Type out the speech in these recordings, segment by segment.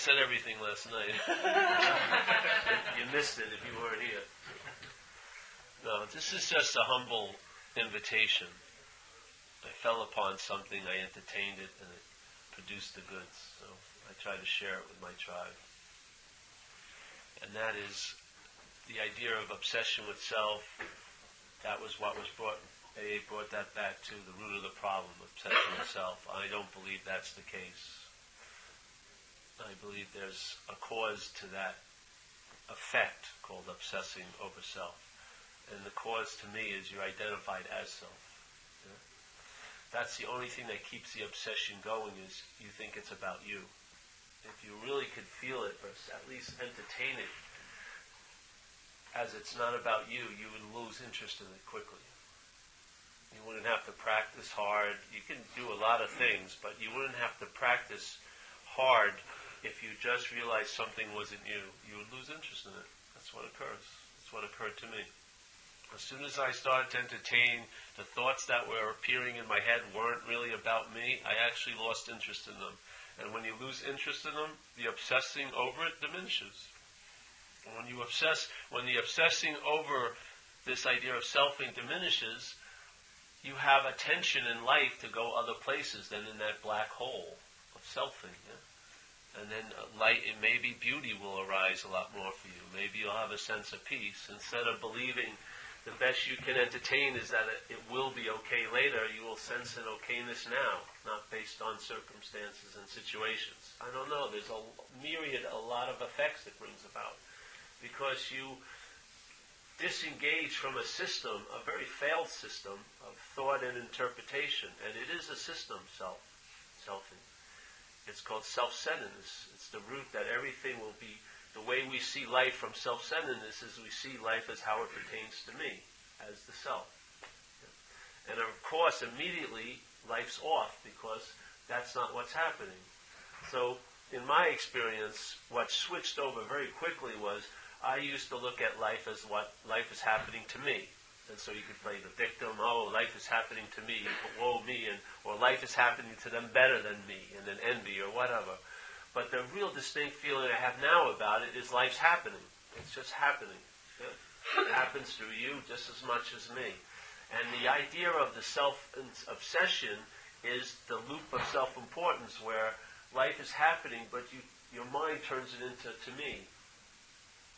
said everything last night. You missed it if you weren't here. No, this is just a humble invitation. I fell upon something, I entertained it, and it produced the goods. So I try to share it with my tribe. And that is the idea of obsession with self. That was what was brought. AA brought that back to the root of the problem, obsession with self. I don't believe that's the case. I believe there's a cause to that effect called obsessing over self. And the cause to me is you're identified as self. Yeah? That's the only thing that keeps the obsession going, is you think it's about you. If you really could feel it, or at least entertain it, as it's not about you, you would lose interest in it quickly. You wouldn't have to practice hard. You can do a lot of things, but you wouldn't have to practice hard if you just realized something wasn't you. You would lose interest in it. That's what occurs. That's what occurred to me. As soon as I started to entertain the thoughts that were appearing in my head weren't really about me, I actually lost interest in them. And when you lose interest in them, the obsessing over it diminishes. And when the obsessing over this idea of selfing diminishes, you have attention in life to go other places than in that black hole of selfing. Yeah? And then light, maybe beauty will arise a lot more for you. Maybe you'll have a sense of peace. Instead of believing the best you can entertain is that it will be okay later, you will sense an okayness now, not based on circumstances and situations. I don't know, there's a lot of effects it brings about. Because you disengage from a system, a very failed system of thought and interpretation. And it is a system, selfing. It's called self-centeredness. It's the root that everything will be. The way we see life from self-centeredness is we see life as how it pertains to me, as the self. And of course, immediately, life's off, because that's not what's happening. So, in my experience, what switched over very quickly was, I used to look at life as what life is happening to me. And so you could play the victim, oh, life is happening to me, woe me, or life is happening to them better than me, and then envy or whatever. But the real distinct feeling I have now about it is life's happening. It's just happening. It happens through you just as much as me. And the idea of the self-obsession is the loop of self-importance where life is happening, but your mind turns it into to me.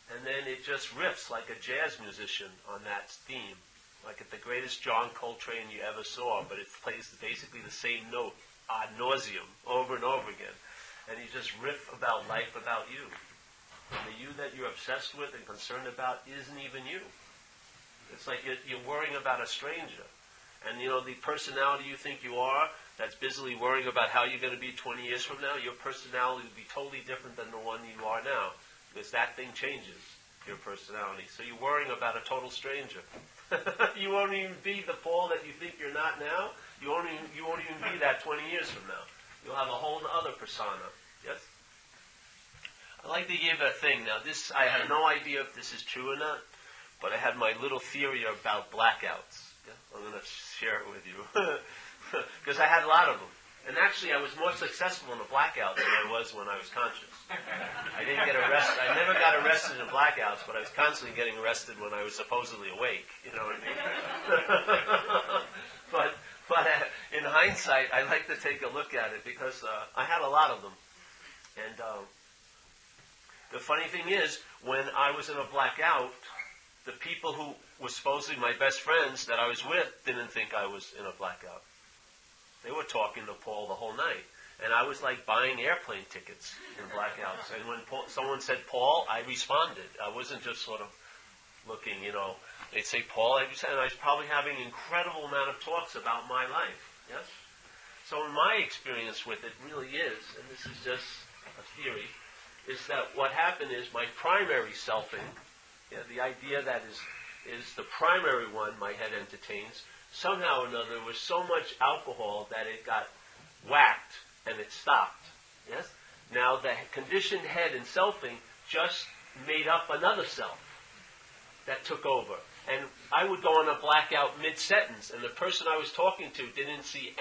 And then it just riffs like a jazz musician on that theme, like the greatest John Coltrane you ever saw, but it plays basically the same note ad nauseum over and over again. And you just riff about life, about you. And the you that you're obsessed with and concerned about isn't even you. It's like you're worrying about a stranger. And the personality you think you are, that's busily worrying about how you're going to be 20 years from now, your personality will be totally different than the one you are now. Because that thing changes, your personality. So you're worrying about a total stranger. You won't even be the Paul that you think you're not now. You won't even be that 20 years from now. You'll have a whole other persona. Yes? I'd like to give a thing. Now, I have no idea if this is true or not, but I had my little theory about blackouts. Yeah? I'm going to share it with you. Because I had a lot of them. And actually, I was more successful in a blackout than I was when I was conscious. I didn't get arrested. I never got arrested in blackouts, but I was constantly getting arrested when I was supposedly awake. You know what I mean? But in hindsight, I like to take a look at it because I had a lot of them. And the funny thing is, when I was in a blackout, the people who were supposedly my best friends that I was with didn't think I was in a blackout. They were talking to Paul the whole night. And I was like buying airplane tickets in blackouts. And when someone said Paul, I responded. I wasn't just sort of looking, They'd say Paul, and I was probably having an incredible amount of talks about my life. Yes? So in my experience with it really is, and this is just a theory, is that what happened is my primary selfing, the idea that is the primary one my head entertains, somehow or another was so much alcohol that it got whacked and it stopped. Yes? Now the conditioned head in selfing just made up another self that took over. And I would go on a blackout mid-sentence, and the person I was talking to didn't see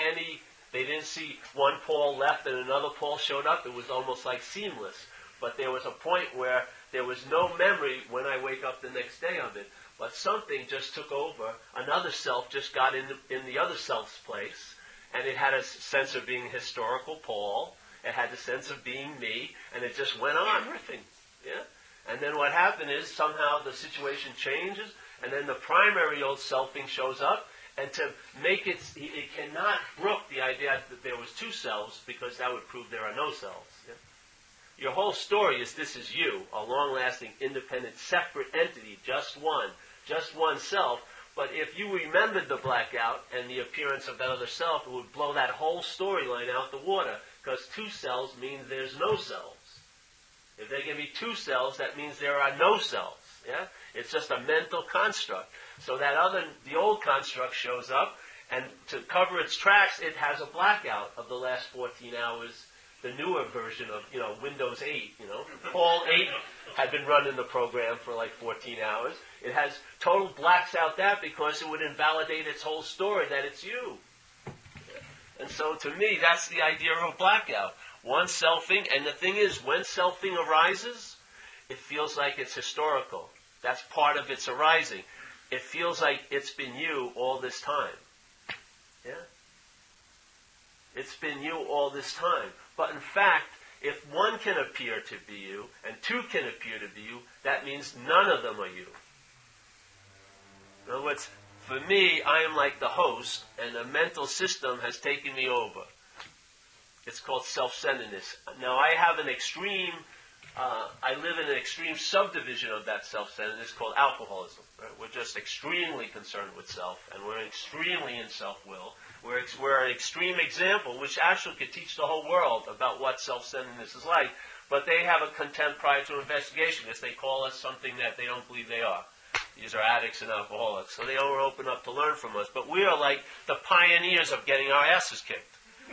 they didn't see one Paul left and another Paul showed up. It was almost like seamless. but there was a point where there was no memory when I wake up the next day of it, but something just took over. Another self just got in the other self's place, and it had a sense of being historical Paul. It had the sense of being me, and it just went on riffing. Yeah? And then what happened is somehow the situation changes, and then the primary old selfing shows up, and to make it cannot brook the idea that there was two selves, because that would prove there are no selves. Yeah? Your whole story is this is you, a long-lasting, independent, separate entity, just one self. But if you remembered the blackout and the appearance of that other self, it would blow that whole storyline out the water, because two selves means there's no selves. If there can be two selves, that means there are no selves. Yeah? It's just a mental construct. So the old construct shows up, and to cover its tracks, it has a blackout of the last 14 hours, the newer version of, Windows 8, Paul 8 had been running the program for like 14 hours. It has total blacks out that because it would invalidate its whole story that it's you. And so to me, that's the idea of a blackout. One selfing, and the thing is, when selfing arises, it feels like it's historical. That's part of its arising. It feels like it's been you all this time. Yeah? It's been you all this time. But in fact, if one can appear to be you, and two can appear to be you, that means none of them are you. In other words, for me, I am like the host, and the mental system has taken me over. It's called self-centeredness. Now, I have I live in an extreme subdivision of that self-centeredness called alcoholism. Right? We're just extremely concerned with self, and we're extremely in self-will. We're an extreme example, which actually could teach the whole world about what self-centeredness is like, but they have a contempt prior to investigation because they call us something that they don't believe they are. These are addicts and alcoholics, so they don't open up to learn from us. But we are like the pioneers of getting our asses kicked.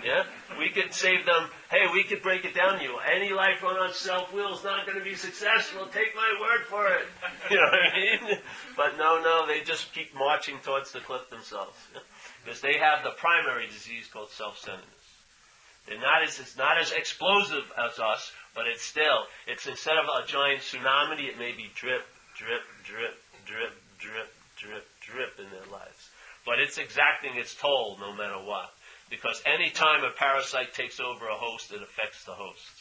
Yeah? We could save them. Hey, we could break it down to you. Any life run on self-will is not going to be successful. Take my word for it. You know what I mean? But no, they just keep marching towards the cliff themselves. Yeah? Because they have the primary disease called self-centeredness. It's not as explosive as us, but it's instead of a giant tsunami, it may be drip, drip, drip, drip, drip, drip, drip in their lives. But it's exacting its toll no matter what. Because any time a parasite takes over a host, it affects the hosts.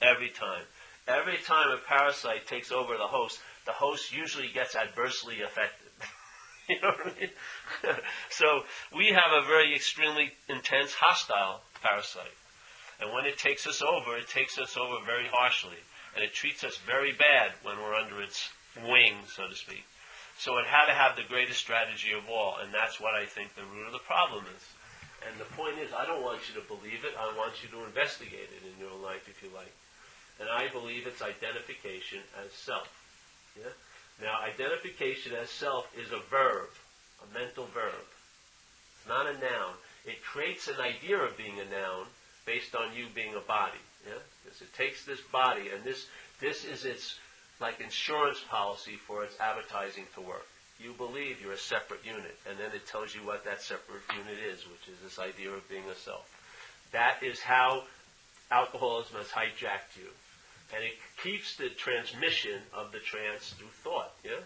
Every time. Every time a parasite takes over the host usually gets adversely affected. You know what I mean? So we have a very extremely intense, hostile parasite. And when it takes us over very harshly. And it treats us very bad when we're under its wing, so to speak. So it had to have the greatest strategy of all. And that's what I think the root of the problem is. And the point is, I don't want you to believe it. I want you to investigate it in your own life, if you like. And I believe it's identification as self. Yeah? Now, identification as self is a verb, a mental verb. It's not a noun. It creates an idea of being a noun based on you being a body. Yeah? Because it takes this body, and this is its like insurance policy for its advertising to work. You believe you're a separate unit, and then it tells you what that separate unit is, which is this idea of being a self. That is how alcoholism has hijacked you. And it keeps the transmission of the trance through thought, yeah?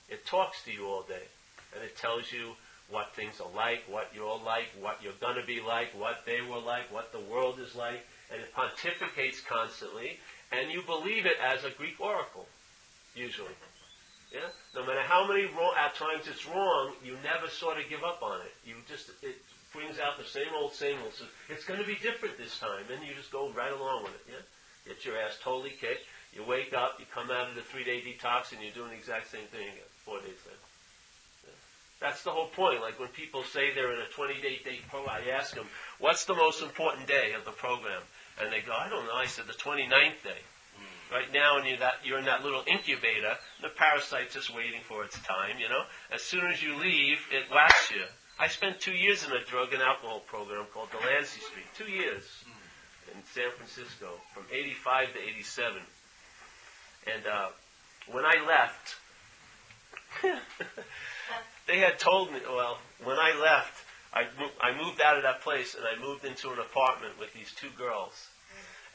It talks to you all day, and it tells you what things are like, what you're like, what you're going to be like, what they were like, what the world is like, and it pontificates constantly, and you believe it as a Greek oracle, usually. Yeah? No matter how many at times it's wrong, you never sort of give up on it. It brings out the same old. So it's going to be different this time, and you just go right along with it. Yeah? Get your ass totally kicked. You wake up, you come out of the 3-day detox, and you're doing the exact same thing again, 4 days later. Yeah? That's the whole point. Like when people say they're in a 20-day program, I ask them, what's the most important day of the program? And they go, I don't know. I said the 29th day. Right now, when you're in that little incubator, the parasite's just waiting for its time, you know. As soon as you leave, it whacks you. I spent 2 years in a drug and alcohol program called Delancey Street. 2 years in San Francisco, from 85 to 87. And when I left, they had told me, when I left, I moved out of that place and I moved into an apartment with these two girls.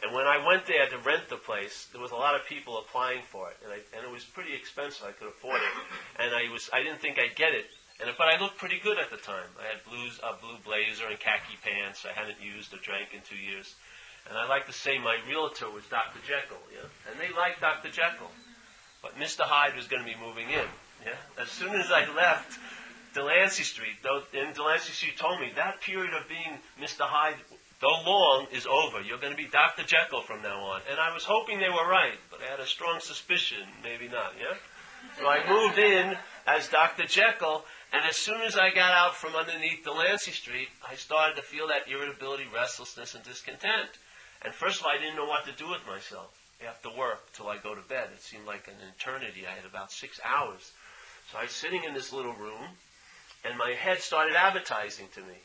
And when I went there to rent the place, there was a lot of people applying for it, and it was pretty expensive. I could afford it, and I didn't think I'd get it. But I looked pretty good at the time. I had a blue blazer and khaki pants. I hadn't used or drank in 2 years. And I like to say my realtor was Dr. Jekyll, yeah? And they liked Dr. Jekyll. But Mr. Hyde was going to be moving in, yeah? As soon as I left Delancey Street, Delancey Street told me that period of being Mr. Hyde, though long, is over. You're going to be Dr. Jekyll from now on. And I was hoping they were right, but I had a strong suspicion, maybe not, yeah? So I moved in as Dr. Jekyll, and as soon as I got out from underneath Delancey Street, I started to feel that irritability, restlessness, and discontent. And first of all, I didn't know what to do with myself after work till I go to bed. It seemed like an eternity. I had about 6 hours. So I was sitting in this little room, and my head started advertising to me.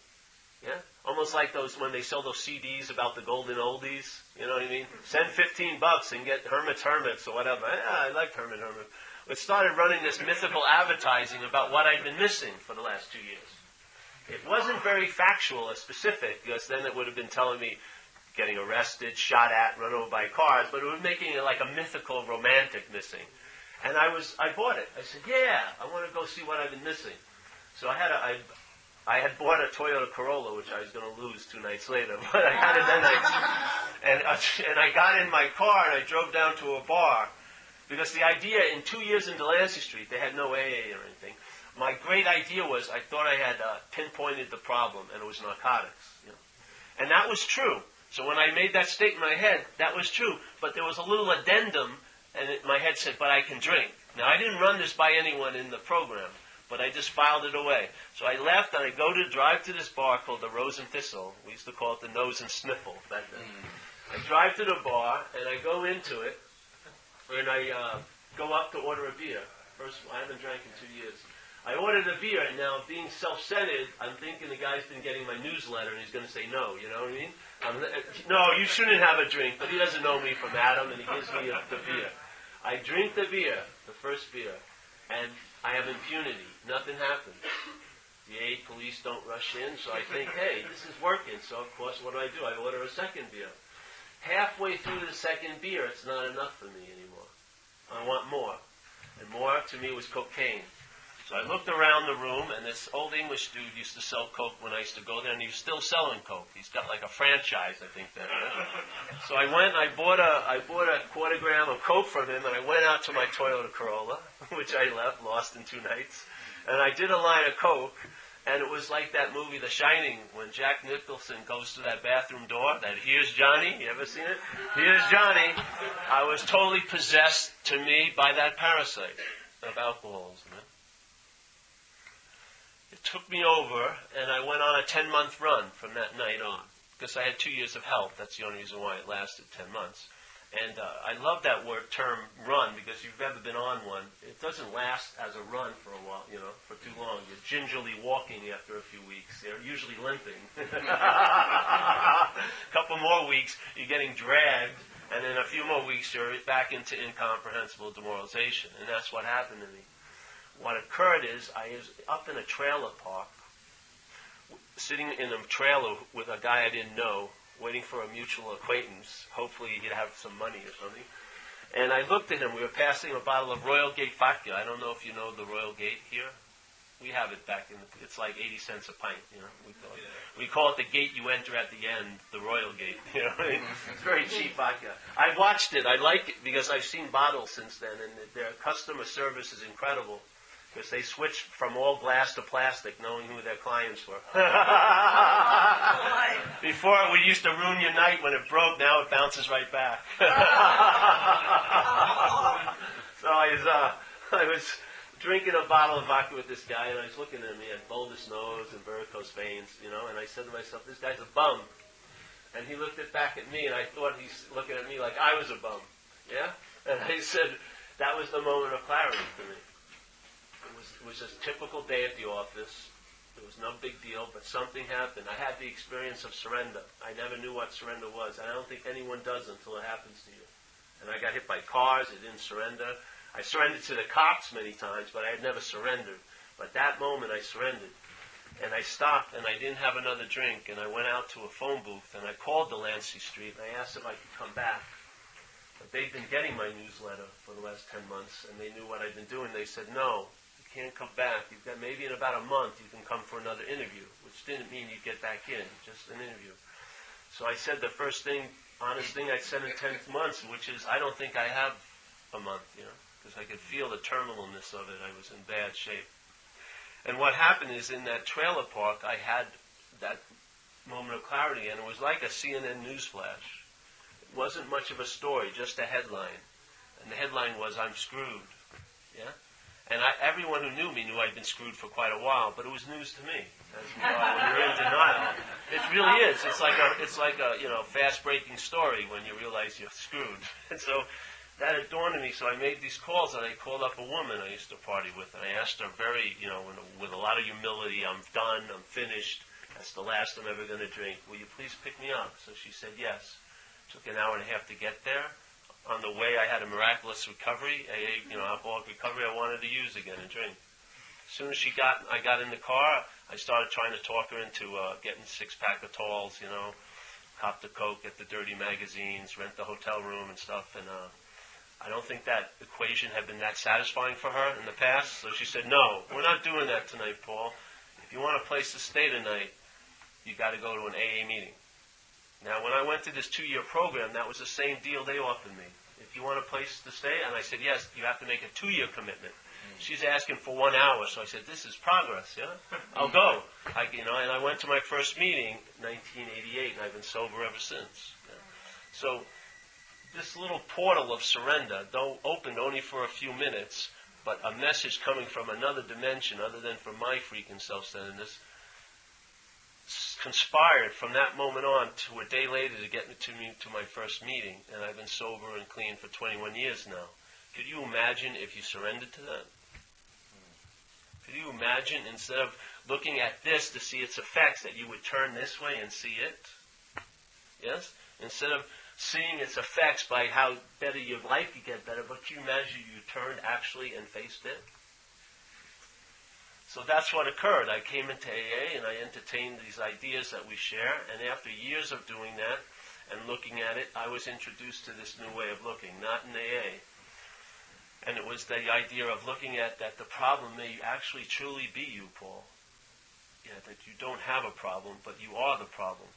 Yeah? Almost like those when they sell those CDs about the golden oldies. You know what I mean? Send $15 and get Hermits or whatever. I liked Hermit. It started running this mythical advertising about what I'd been missing for the last 2 years. It wasn't very factual or specific, because then it would have been telling me getting arrested, shot at, run over by cars, but it was making it like a mythical romantic missing. And I bought it. I said, yeah, I want to go see what I've been missing. So I had bought a Toyota Corolla, which I was going to lose 2 nights later, but I had it that night. And I got in my car and I drove down to a bar, because the idea in 2 years in Delancey Street, they had no AA or anything. My great idea was I thought I had pinpointed the problem, and it was narcotics. You know? And that was true. So when I made that statement in my head, that was true. But there was a little addendum, and my head said, but I can drink. Now, I didn't run this by anyone in the program, but I just filed it away. So I left, and I drive to this bar called the Rose and Thistle. We used to call it the Nose and Sniffle back then. I drive to the bar, and I go into it, and I go up to order a beer. First, I haven't drank in 2 years. I ordered a beer, and now being self-centered, I'm thinking the guy's been getting my newsletter, and he's going to say no, you know what I mean? No, you shouldn't have a drink, but he doesn't know me from Adam, and he gives me the beer. I drink the beer, the first beer, and I have impunity. Nothing happens. The AA police don't rush in, so I think, hey, this is working. So, of course, what do? I order a second beer. Halfway through the second beer, it's not enough for me anymore. I want more. And more, to me, was cocaine. So I looked around the room, and this old English dude used to sell coke when I used to go there, and he was still selling coke. He's got like a franchise, I think. Then. So I went and I bought a quarter gram of coke from him, and I went out to my Toyota Corolla, which I lost in 2 nights, and I did a line of coke, and it was like that movie, The Shining, when Jack Nicholson goes to that bathroom door, that here's Johnny. You ever seen it? Here's Johnny. I was totally possessed, to me, by that parasite of alcoholism. It took me over, and I went on a 10-month run from that night on, because I had 2 years of help. That's the only reason why it lasted 10 months. And I love that term run, because if you've ever been on one, it doesn't last as a run for a while, for too long. You're gingerly walking after a few weeks. They're usually limping. A couple more weeks, you're getting dragged, and then a few more weeks, you're back into incomprehensible demoralization. And that's what happened to me. What occurred is I was up in a trailer park, sitting in a trailer with a guy I didn't know, waiting for a mutual acquaintance. Hopefully he'd have some money or something. And I looked at him. We were passing a bottle of Royal Gate vodka. I don't know if you know the Royal Gate here. We have it back in it's like 80 cents a pint, We call it the gate you enter at the end, the Royal Gate, It's very cheap vodka. I watched it. I like it because I've seen bottles since then, and their customer service is incredible. Because they switched from all glass to plastic, knowing who their clients were. Before, we used to ruin your night when it broke. Now it bounces right back. So I was drinking a bottle of vodka with this guy, and I was looking at him. He had bulbous nose and varicose veins, and I said to myself, this guy's a bum. And he looked back at me, and I thought he's looking at me like I was a bum. Yeah? And I said, that was the moment of clarity for me. It was a typical day at the office. There was no big deal, but something happened. I had the experience of surrender. I never knew what surrender was, and I don't think anyone does until it happens to you. And I got hit by cars. I didn't surrender. I surrendered to the cops many times, but I had never surrendered. But that moment, I surrendered. And I stopped, and I didn't have another drink, and I went out to a phone booth, and I called Delancey Street, and I asked if I could come back. But they'd been getting my newsletter for the last 10 months, and they knew what I'd been doing. They said, no, you can't come back. You've got maybe in about a month you can come for another interview, which didn't mean you'd get back in, just an interview. So I said the first thing, honest thing I said in 10 months, which is I don't think I have a month, because I could feel the terminalness of it. I was in bad shape. And what happened is in that trailer park, I had that moment of clarity, and it was like a CNN news flash. It wasn't much of a story, just a headline. And the headline was, I'm screwed. Yeah? And everyone who knew me knew I'd been screwed for quite a while, but it was news to me. As when you're in denial. It really is. It's like a fast-breaking story when you realize you're screwed. And so that had dawned on me, so I made these calls, and I called up a woman I used to party with, and I asked her with a lot of humility, I'm done, I'm finished, that's the last I'm ever going to drink, will you please pick me up? So she said yes. Took an hour and a half to get there. On the way, I had a miraculous recovery, alcoholic recovery I wanted to use again and drink. As soon as I got in the car, I started trying to talk her into getting a six-pack of Talls, cop the Coke, get the dirty magazines, rent the hotel room and stuff, and I don't think that equation had been that satisfying for her in the past, so she said, no, we're not doing that tonight, Paul. If you want a place to stay tonight, you got to go to an AA meeting. Now, when I went to this 2-year program, that was the same deal they offered me. If you want a place to stay, and I said, yes, you have to make a 2-year commitment. She's asking for 1 hour, so I said, this is progress, I'll go. And I went to my first meeting, 1988, and I've been sober ever since. So this little portal of surrender, though opened only for a few minutes, but a message coming from another dimension other than from my freaking self-centeredness, conspired from that moment on to a day later to get me to my first meeting, and I've been sober and clean for 21 years now. Could you imagine if you surrendered to that? Could you imagine, instead of looking at this to see its effects, that you would turn this way and see it? Yes? Instead of seeing its effects by how better your life could get better, but can you imagine you turned actually and faced it? So that's what occurred. I came into AA and I entertained these ideas that we share, and after years of doing that and looking at it, I was introduced to this new way of looking, not in AA. And it was the idea of looking at that the problem may actually truly be you, Paul. Yeah, that you don't have a problem, but you are the problem.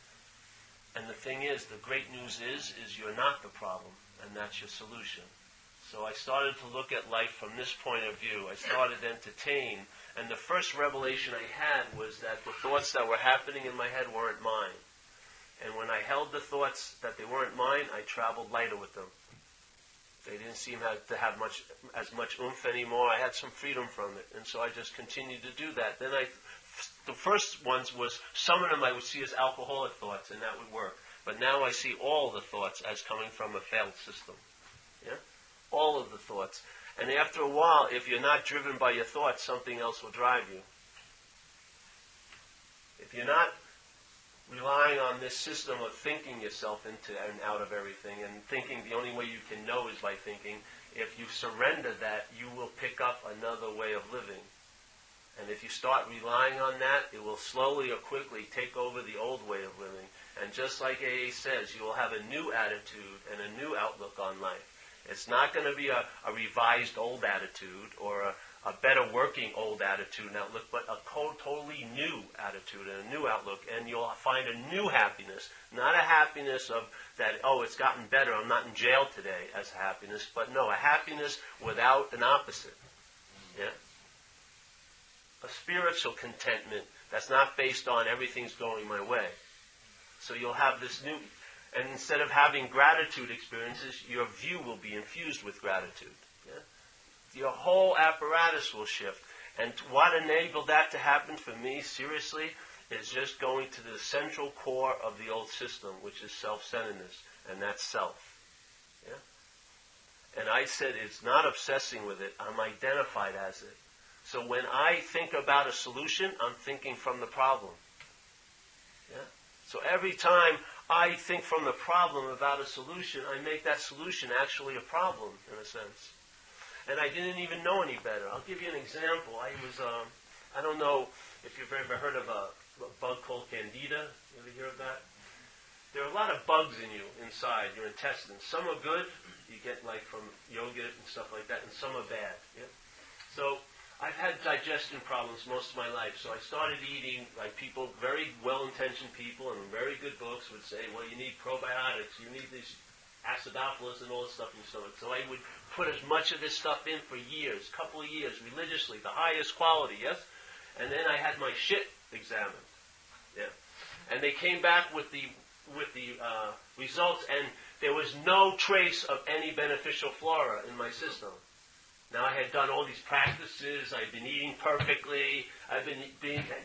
And the thing is, the great news is you're not the problem, and that's your solution. So I started to look at life from this point of view. I started to entertain, and the first revelation I had was that the thoughts that were happening in my head weren't mine. And when I held the thoughts that they weren't mine, I traveled lighter with them. They didn't seem to have as much oomph anymore. I had some freedom from it, and so I just continued to do that. Then the first ones was, some of them I would see as alcoholic thoughts, and that would work. But now I see all the thoughts as coming from a failed system. Yeah? All of the thoughts. And after a while, if you're not driven by your thoughts, something else will drive you. If you're not relying on this system of thinking yourself into and out of everything, and thinking the only way you can know is by thinking, if you surrender that, you will pick up another way of living. And if you start relying on that, it will slowly or quickly take over the old way of living. And just like AA says, you will have a new attitude and a new outlook on life. It's not going to be a revised old attitude or a better working old attitude and outlook, but a totally new attitude and a new outlook. And you'll find a new happiness, not a happiness of that, oh, it's gotten better, I'm not in jail today as a happiness, but no, a happiness without an opposite. Yeah? A spiritual contentment that's not based on everything's going my way. So you'll have this new, and instead of having gratitude experiences, your view will be infused with gratitude. Yeah? Your whole apparatus will shift. And what enabled that to happen for me, seriously, is just going to the central core of the old system, which is self-centeredness, and that's self. Yeah? And I said it's not obsessing with it, I'm identified as it. So when I think about a solution, I'm thinking from the problem. Yeah? So every time I think from the problem about a solution, I make that solution actually a problem, in a sense. And I didn't even know any better. I'll give you an example. I don't know if you've ever heard of a bug called Candida. You ever hear of that? There are a lot of bugs in you, inside your intestines. Some are good, you get like from yogurt and stuff like that, and some are bad. Yeah? So I've had digestion problems most of my life, so I started eating like people, very well-intentioned people, and very good books would say, well, you need probiotics, you need these acidophilus and all this stuff in your stomach. So I would put as much of this stuff in for years, couple of years, religiously, the highest quality, yes? And then I had my shit examined. Yeah. And they came back with the results, and there was no trace of any beneficial flora in my system. Now I had done all these practices, I'd been eating perfectly, I've been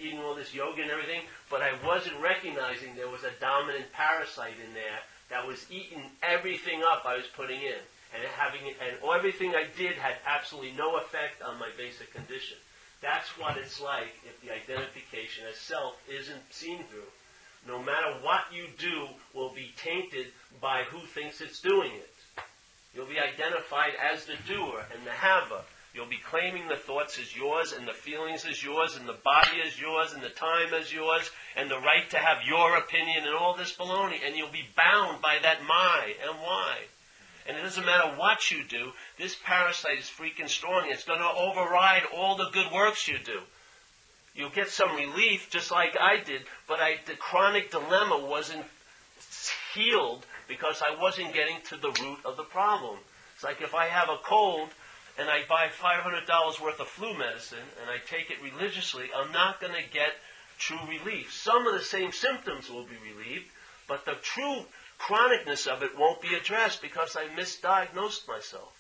eating all this yoga and everything, but I wasn't recognizing there was a dominant parasite in there that was eating everything up I was putting in. And everything I did had absolutely no effect on my basic condition. That's what it's like if the identification as self isn't seen through. No matter what you do will be tainted by who thinks it's doing it. You'll be identified as the doer and the haver. You'll be claiming the thoughts as yours, and the feelings as yours, and the body as yours, and the time as yours, and the right to have your opinion and all this baloney, and you'll be bound by that my and why. And it doesn't matter what you do, this parasite is freaking strong. It's going to override all the good works you do. You'll get some relief, just like I did, but the chronic dilemma wasn't healed because I wasn't getting to the root of the problem. It's like if I have a cold and I buy $500 worth of flu medicine and I take it religiously, I'm not going to get true relief. Some of the same symptoms will be relieved, but the true chronicness of it won't be addressed because I misdiagnosed myself.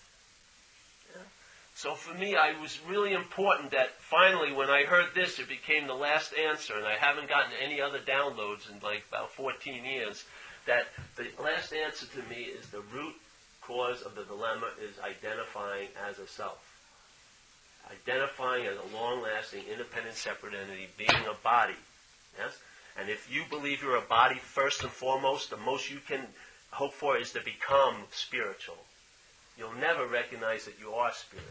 So for me, it was really important that finally when I heard this, it became the last answer, and I haven't gotten any other downloads in like about 14 years, that the last answer to me is the root cause of the dilemma is identifying as a self. Identifying as a long-lasting, independent, separate entity, being a body. Yes? And if you believe you're a body first and foremost, the most you can hope for is to become spiritual. You'll never recognize that you are spirit,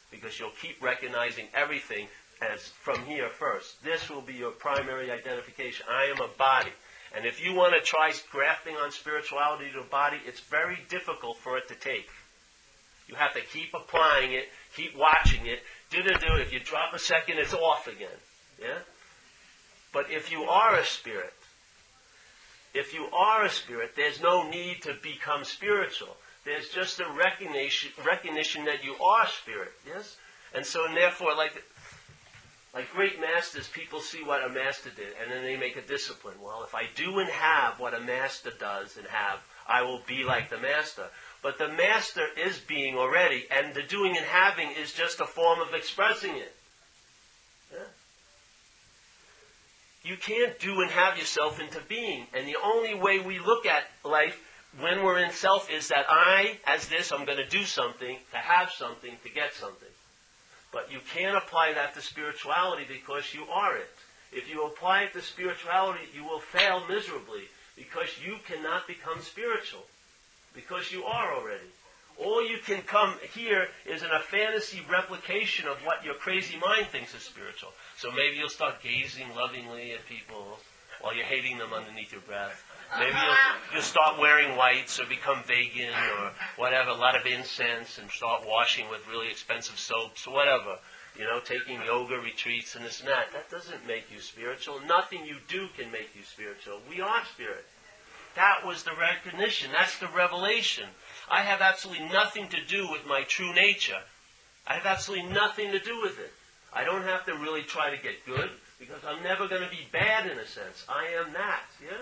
because you'll keep recognizing everything as from here first. This will be your primary identification. I am a body. And if you want to try grafting on spirituality to a body, it's very difficult for it to take. You have to keep applying it, keep watching it. If you drop a second, it's off again. Yeah? But if you are a spirit, there's no need to become spiritual. There's just a recognition that you are spirit, yes? And so, and therefore, like great masters, people see what a master did, and then they make a discipline. Well, if I do and have what a master does and have, I will be like the master. But the master is being already, and the doing and having is just a form of expressing it. Yeah? You can't do and have yourself into being, and the only way we look at life when we're in self is that I, as this, I'm going to do something, to have something, to get something. But you can't apply that to spirituality because you are it. If you apply it to spirituality, you will fail miserably because you cannot become spiritual. Because you are already. All you can come here is in a fantasy replication of what your crazy mind thinks is spiritual. So maybe you'll start gazing lovingly at people while you're hating them underneath your breath. Maybe you'll start wearing whites or become vegan or whatever, a lot of incense, and start washing with really expensive soaps or whatever. You know, taking yoga retreats and this and that. That doesn't make you spiritual. Nothing you do can make you spiritual. We are spirit. That was the recognition. That's the revelation. I have absolutely nothing to do with my true nature. I have absolutely nothing to do with it. I don't have to really try to get good because I'm never going to be bad in a sense. I am that. Yeah?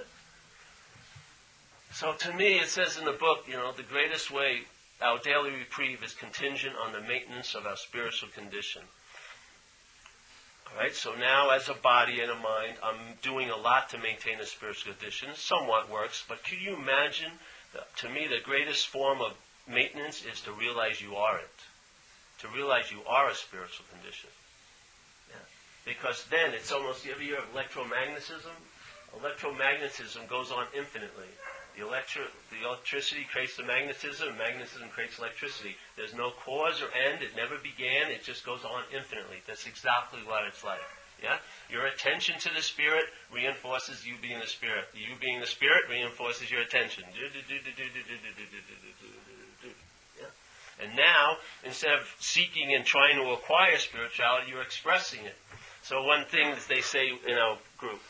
So to me, it says in the book, the greatest way our daily reprieve is contingent on the maintenance of our spiritual condition. All right, so now as a body and a mind, I'm doing a lot to maintain a spiritual condition. It somewhat works, but can you imagine, to me, the greatest form of maintenance is to realize you are it. To realize you are a spiritual condition. Yeah. Because then it's almost, you ever hear of electromagnetism? Electromagnetism goes on infinitely. The electricity creates the magnetism creates electricity. There's no cause or end. It never began. It just goes on infinitely. That's exactly what it's like. Yeah? Your attention to the Spirit reinforces you being the Spirit. You being the Spirit reinforces your attention. Yeah? And now, instead of seeking and trying to acquire spirituality, you're expressing it. So one thing that they say in our group,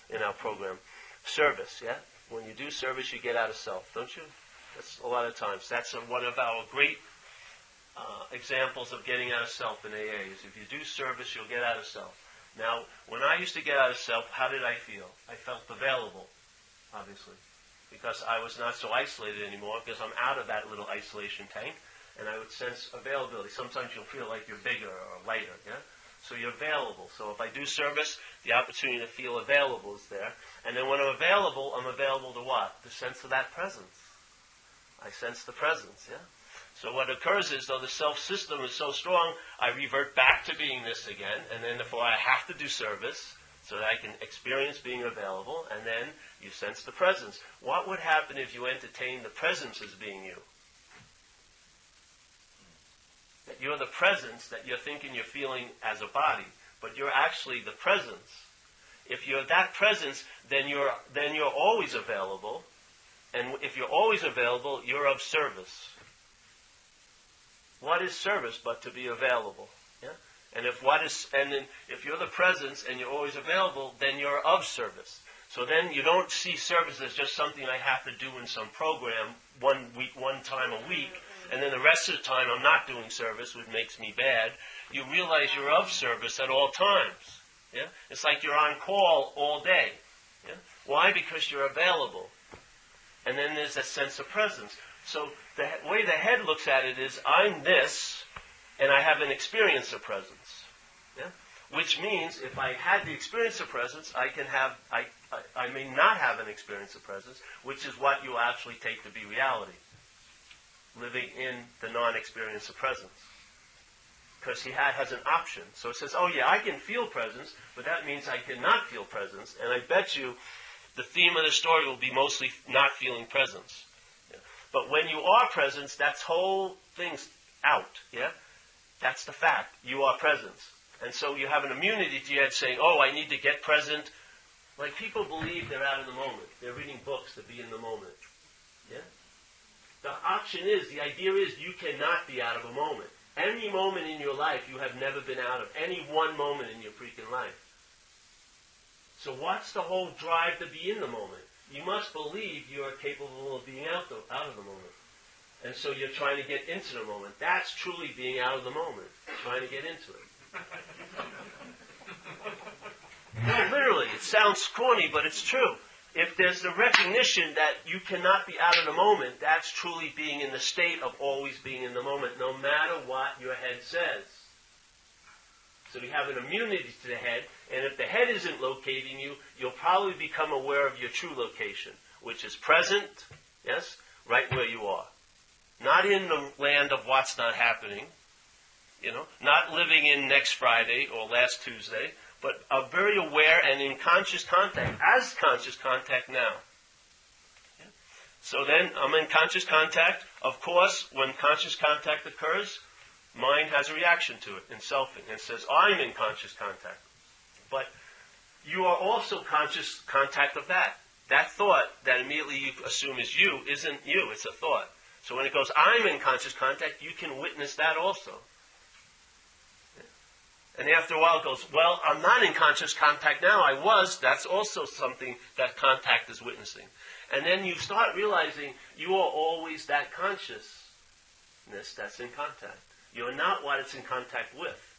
in our program, service, yeah? When you do service, you get out of self, don't you? That's a lot of times. That's one of our great examples of getting out of self in AA, is if you do service, you'll get out of self. Now, when I used to get out of self, how did I feel? I felt available, obviously, because I was not so isolated anymore, because I'm out of that little isolation tank, and I would sense availability. Sometimes you'll feel like you're bigger or lighter, yeah? So you're available. So if I do service, the opportunity to feel available is there. And then when I'm available to what? The sense of that presence. I sense the presence, yeah? So what occurs is, though the self-system is so strong, I revert back to being this again, and then therefore I have to do service so that I can experience being available, and then you sense the presence. What would happen if you entertain the presence as being you? That you're the presence that you're thinking you're feeling as a body, but you're actually the presence. If you're that presence, then you're always available, and if you're always available, you're of service. What is service but to be available? Yeah? And if you're the presence and you're always available, then you're of service. So then you don't see service as just something I have to do in some program one time a week, and then the rest of the time I'm not doing service, which makes me bad. You realize you're of service at all times. Yeah? It's like you're on call all day. Yeah? Why? Because you're available. And then there's a sense of presence. So the way the head looks at it is, I'm this, and I have an experience of presence. Yeah? Which means, if I had the experience of presence, I may not have an experience of presence, which is what you actually take to be reality. Living in the non-experience of presence. Because he has an option. So it says, oh yeah, I can feel presence, but that means I cannot feel presence, and I bet you the theme of the story will be mostly not feeling presence. But when you are presence, that whole thing's out, yeah? That's the fact. You are presence. And so you have an immunity to your head saying, oh, I need to get present. Like people believe they're out of the moment. They're reading books to be in the moment. Yeah? The option is, the idea is you cannot be out of a moment. Any moment in your life you have never been out of. Any one moment in your freaking life. So what's the whole drive to be in the moment? You must believe you are capable of being out of the moment. And so you're trying to get into the moment. That's truly being out of the moment. Trying to get into it. No, literally. It sounds corny, but it's true. If there's the recognition that you cannot be out of the moment, that's truly being in the state of always being in the moment, no matter what your head says. So you have an immunity to the head, and if the head isn't locating you, you'll probably become aware of your true location, which is present, yes, right where you are. Not in the land of what's not happening, not living in next Friday or last Tuesday, but very aware and in conscious contact, as conscious contact now. Yeah? So then I'm in conscious contact. Of course, when conscious contact occurs, mind has a reaction to it in selfing and says, I'm in conscious contact. But you are also conscious contact of that. That thought that immediately you assume is you isn't you, it's a thought. So when it goes, I'm in conscious contact, you can witness that also. And after a while it goes, well, I'm not in conscious contact now, I was. That's also something that contact is witnessing. And then you start realizing you are always that consciousness that's in contact. You're not what it's in contact with.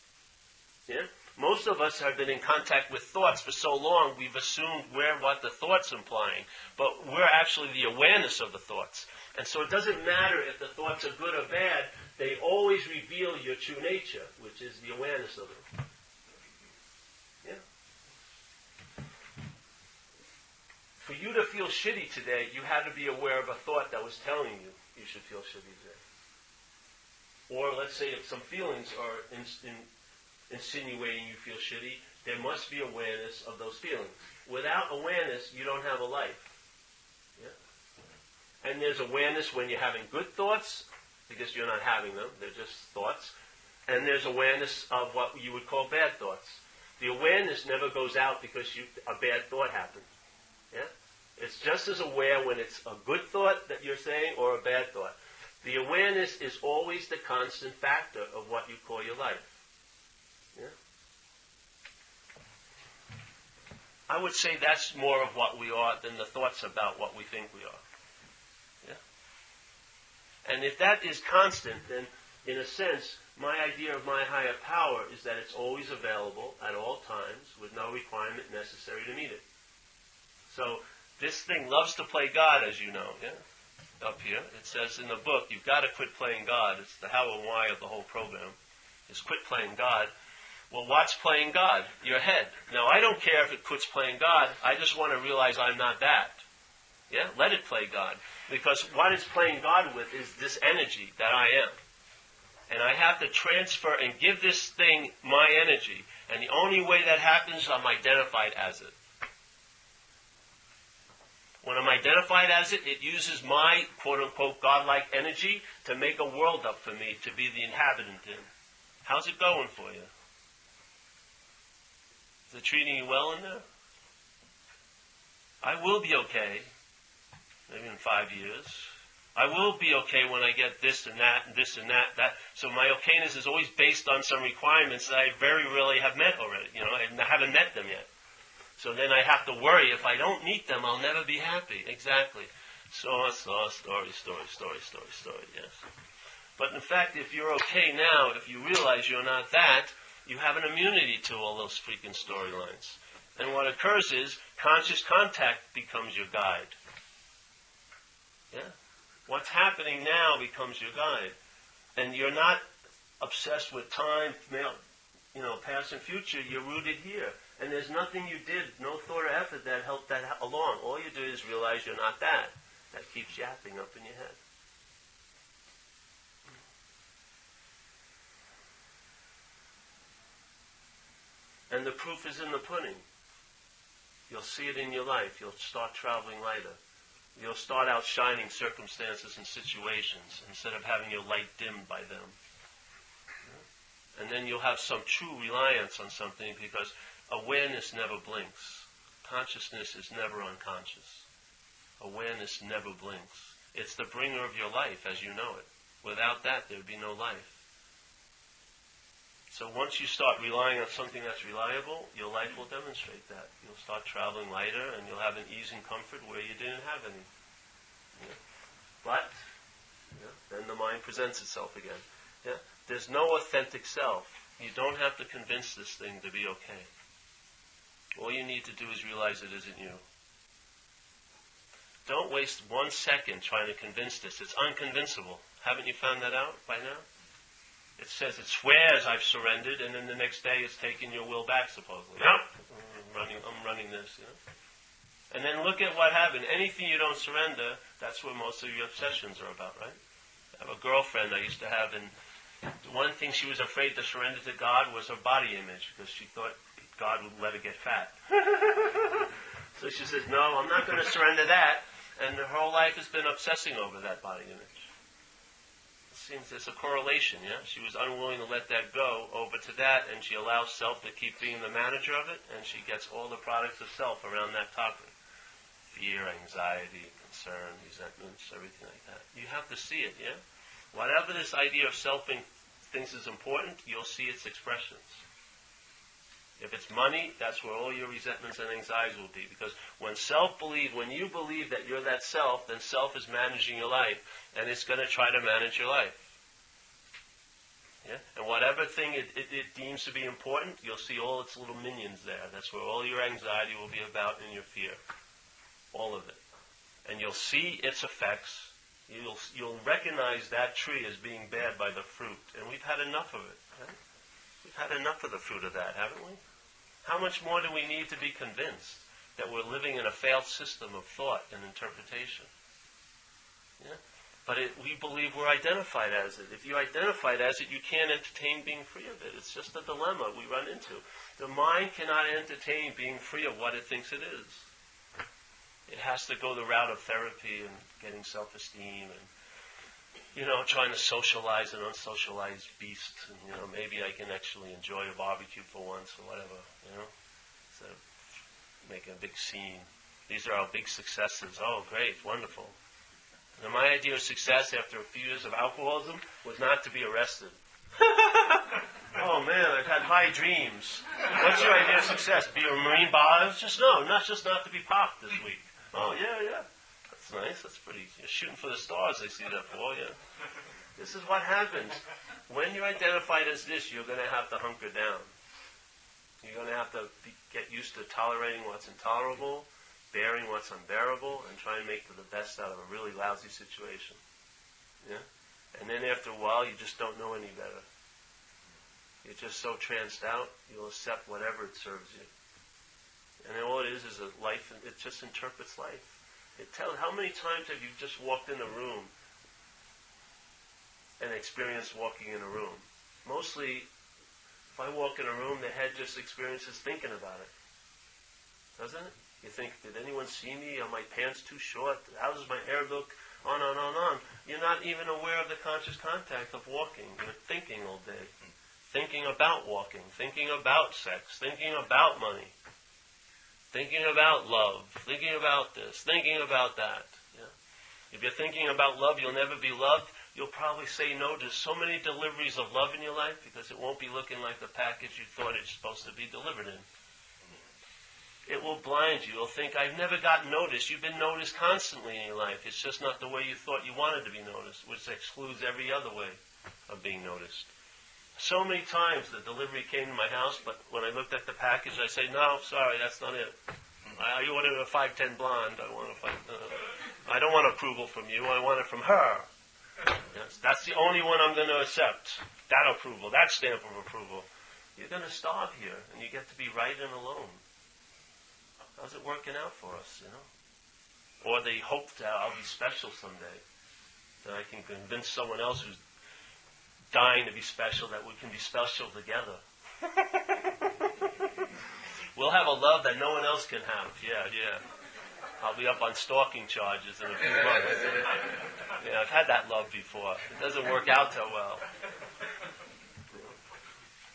Yeah? Most of us have been in contact with thoughts for so long, we've assumed we're what the thought's implying. But we're actually the awareness of the thoughts. And so it doesn't matter if the thoughts are good or bad, they always reveal your true nature, which is the awareness of it. Yeah? For you to feel shitty today, you had to be aware of a thought that was telling you you should feel shitty today. Or let's say if some feelings are insinuating you feel shitty, there must be awareness of those feelings. Without awareness, you don't have a life. Yeah? And there's awareness when you're having good thoughts, because you're not having them, they're just thoughts. And there's awareness of what you would call bad thoughts. The awareness never goes out because a bad thought happened. Yeah? It's just as aware when it's a good thought that you're saying or a bad thought. The awareness is always the constant factor of what you call your life. Yeah? I would say that's more of what we are than the thoughts about what we think we are. Yeah? And if that is constant, then in a sense, my idea of my higher power is that it's always available at all times with no requirement necessary to meet it. So this thing loves to play God, as you know. Yeah? Up here, it says in the book, you've got to quit playing God. It's the how and why of the whole program. Is quit playing God. Well, what's playing God? Your head. Now, I don't care if it quits playing God. I just want to realize I'm not that. Yeah? Let it play God. Because what it's playing God with is this energy that I am. And I have to transfer and give this thing my energy. And the only way that happens, I'm identified as it. When I'm identified as it, it uses my quote-unquote godlike energy to make a world up for me to be the inhabitant in. How's it going for you? Is it treating you well in there? I will be okay, maybe in 5 years. I will be okay when I get this and that and this and that. So my okayness is always based on some requirements that I very rarely have met already. I haven't met them yet. So then I have to worry, if I don't meet them, I'll never be happy. Exactly. Story, yes. But in fact, if you're okay now, if you realize you're not that, you have an immunity to all those freaking storylines. And what occurs is, conscious contact becomes your guide. Yeah? What's happening now becomes your guide. And you're not obsessed with time, past and future. You're rooted here. And there's nothing you did, no thought or effort that helped that along. All you do is realize you're not that. That keeps yapping up in your head. And the proof is in the pudding. You'll see it in your life. You'll start traveling lighter. You'll start outshining circumstances and situations instead of having your light dimmed by them. And then you'll have some true reliance on something because awareness never blinks. Consciousness is never unconscious. Awareness never blinks. It's the bringer of your life as you know it. Without that, there would be no life. So once you start relying on something that's reliable, your life will demonstrate that. You'll start traveling lighter and you'll have an ease and comfort where you didn't have any. Yeah. But, then the mind presents itself again. Yeah. There's no authentic self. You don't have to convince this thing to be okay. All you need to do is realize it isn't you. Don't waste 1 second trying to convince this. It's unconvincible. Haven't you found that out by now? It says, it swears I've surrendered, and then the next day it's taking your will back, supposedly. Yep. I'm running this, And then look at what happened. Anything you don't surrender, that's what most of your obsessions are about, right? I have a girlfriend I used to have, and the one thing she was afraid to surrender to God was her body image, because she thought God would let her get fat. So she says, no, I'm not going to surrender that. And her whole life has been obsessing over that body image. Seems there's a correlation, yeah? She was unwilling to let that go over to that, and she allows self to keep being the manager of it, and she gets all the products of self around that topic. Fear, anxiety, concern, resentments, everything like that. You have to see it, yeah? Whatever this idea of self thinks is important, you'll see its expressions. If it's money, that's where all your resentments and anxieties will be. Because when you believe that you're that self, then self is managing your life, and it's going to try to manage your life. Yeah? And whatever thing it deems to be important, you'll see all its little minions there. That's where all your anxiety will be about and your fear. All of it. And you'll see its effects. You'll recognize that tree as being bad by the fruit. And we've had enough of it. Right? We've had enough of the fruit of that, haven't we? How much more do we need to be convinced that we're living in a failed system of thought and interpretation? Yeah? But we believe we're identified as it. If you identified as it, you can't entertain being free of it. It's just a dilemma we run into. The mind cannot entertain being free of what it thinks it is. It has to go the route of therapy and getting self-esteem and trying to socialize an unsocialized beast. And, maybe I can actually enjoy a barbecue for once or whatever, instead of making a big scene. These are our big successes. Oh, great, wonderful. And my idea of success after a few years of alcoholism was not to be arrested. Oh man, I've had high dreams. What's your idea of success? Be a Marine biologist? Not to be popped this week. Oh yeah. That's nice. That's pretty. You're shooting for the stars. I see that for you. This is what happens when you're identified as this. You're going to have to hunker down. You're going to have to get used to tolerating what's intolerable, bearing what's unbearable, and trying to make the best out of a really lousy situation. Yeah? And then after a while, you just don't know any better. You're just so tranced out, you'll accept whatever it serves you. And then all it is a life, it just interprets life. It tells, how many times have you just walked in a room and experienced walking in a room? Mostly, if I walk in a room, the head just experiences thinking about it. Doesn't it? You think, did anyone see me? Are my pants too short? How does my hair look? On. You're not even aware of the conscious contact of walking. You're thinking all day. Thinking about walking. Thinking about sex. Thinking about money. Thinking about love. Thinking about this. Thinking about that. Yeah. If you're thinking about love, you'll never be loved. You'll probably say no to so many deliveries of love in your life because it won't be looking like the package you thought it's supposed to be delivered in. It will blind you. You'll think, I've never gotten noticed. You've been noticed constantly in your life. It's just not the way you thought you wanted to be noticed, which excludes every other way of being noticed. So many times the delivery came to my house, but when I looked at the package, I say, no, sorry, that's not it. I ordered a 5'10" blonde. I don't want approval from you. I want it from her. Yes, that's the only one I'm going to accept. That approval, that stamp of approval. You're going to starve here, and you get to be right and alone. How's it working out for us, Or they hope that I'll be special someday. That I can convince someone else who's dying to be special that we can be special together. We'll have a love that no one else can have. Yeah. I'll be up on stalking charges in a few months. Yeah, I've had that love before. It doesn't work out so well.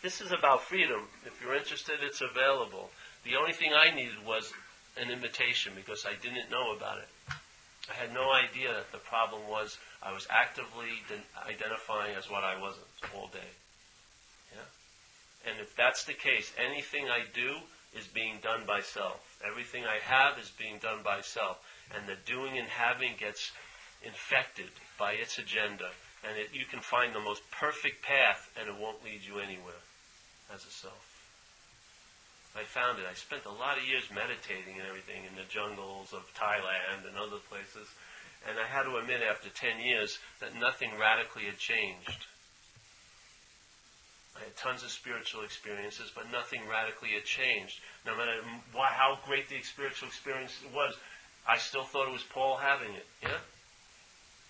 This is about freedom. If you're interested, it's available. The only thing I needed was an invitation because I didn't know about it. I had no idea that the problem was I was actively identifying as what I wasn't all day. Yeah? And if that's the case, anything I do is being done by self. Everything I have is being done by self. And the doing and having gets infected by its agenda. And you can find the most perfect path and it won't lead you anywhere as a self. I found it. I spent a lot of years meditating and everything in the jungles of Thailand and other places. And I had to admit after 10 years that nothing radically had changed. I had tons of spiritual experiences, but nothing radically had changed. No matter how great the spiritual experience was, I still thought it was Paul having it. Yeah?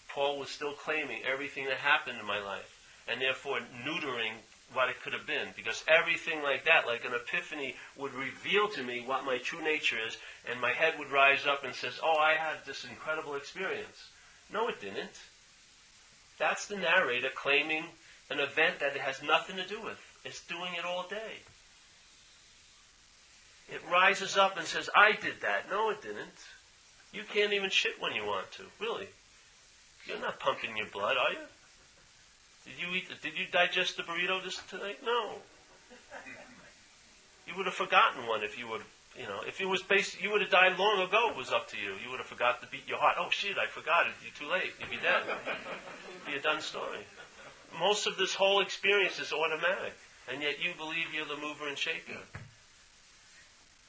Paul was still claiming everything that happened in my life, and therefore neutering what it could have been, because everything like that, like an epiphany, would reveal to me what my true nature is, and my head would rise up and says, oh, I had this incredible experience. No, it didn't. That's the narrator claiming an event that it has nothing to do with. It's doing it all day. It rises up and says, I did that. No, it didn't. You can't even shit when you want to, really. You're not pumping your blood, are you? Did you digest the burrito tonight? No. You would have forgotten one if you would, if it was you would have died long ago. It was up to you. You would have forgot to beat your heart. Oh shit, I forgot it. You're too late. You'd be dead. It'd be a done story. Most of this whole experience is automatic, and yet you believe you're the mover and shaker.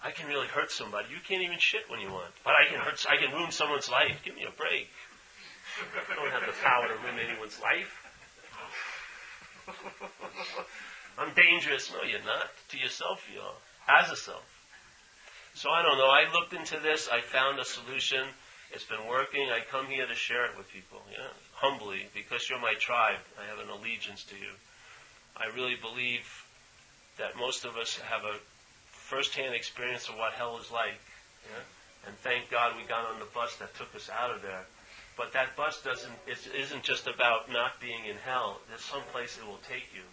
I can really hurt somebody. You can't even shit when you want, but I can ruin someone's life. Give me a break. I don't have the power to ruin anyone's life. I'm dangerous. No, you're not. To yourself, you are. As a self. So I don't know. I looked into this. I found a solution. It's been working. I come here to share it with people. Yeah, humbly, because you're my tribe. I have an allegiance to you. I really believe that most of us have a first-hand experience of what hell is like. Yeah? And thank God we got on the bus that took us out of there. But that bus isn't just about not being in hell. There's some place it will take you.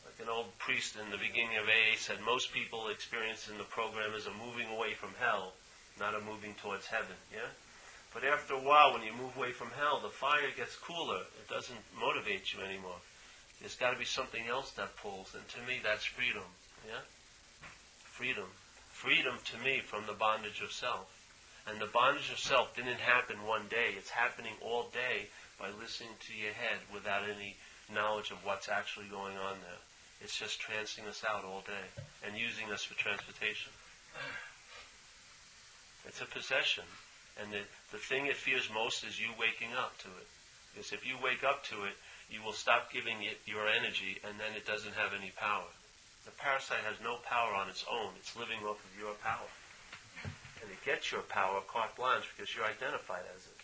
Like an old priest in the beginning of AA said, most people experience in the program is a moving away from hell, not a moving towards heaven. Yeah? But after a while, when you move away from hell, the fire gets cooler. It doesn't motivate you anymore. There's got to be something else that pulls. And to me, that's freedom. Yeah? Freedom. Freedom to me from the bondage of self. And the bondage of self didn't happen one day. It's happening all day by listening to your head without any knowledge of what's actually going on there. It's just trancing us out all day and using us for transportation. It's a possession. And the thing it fears most is you waking up to it. Because if you wake up to it, you will stop giving it your energy, and then it doesn't have any power. The parasite has no power on its own. It's living off of your power. And it gets your power carte blanche because you're identified as it.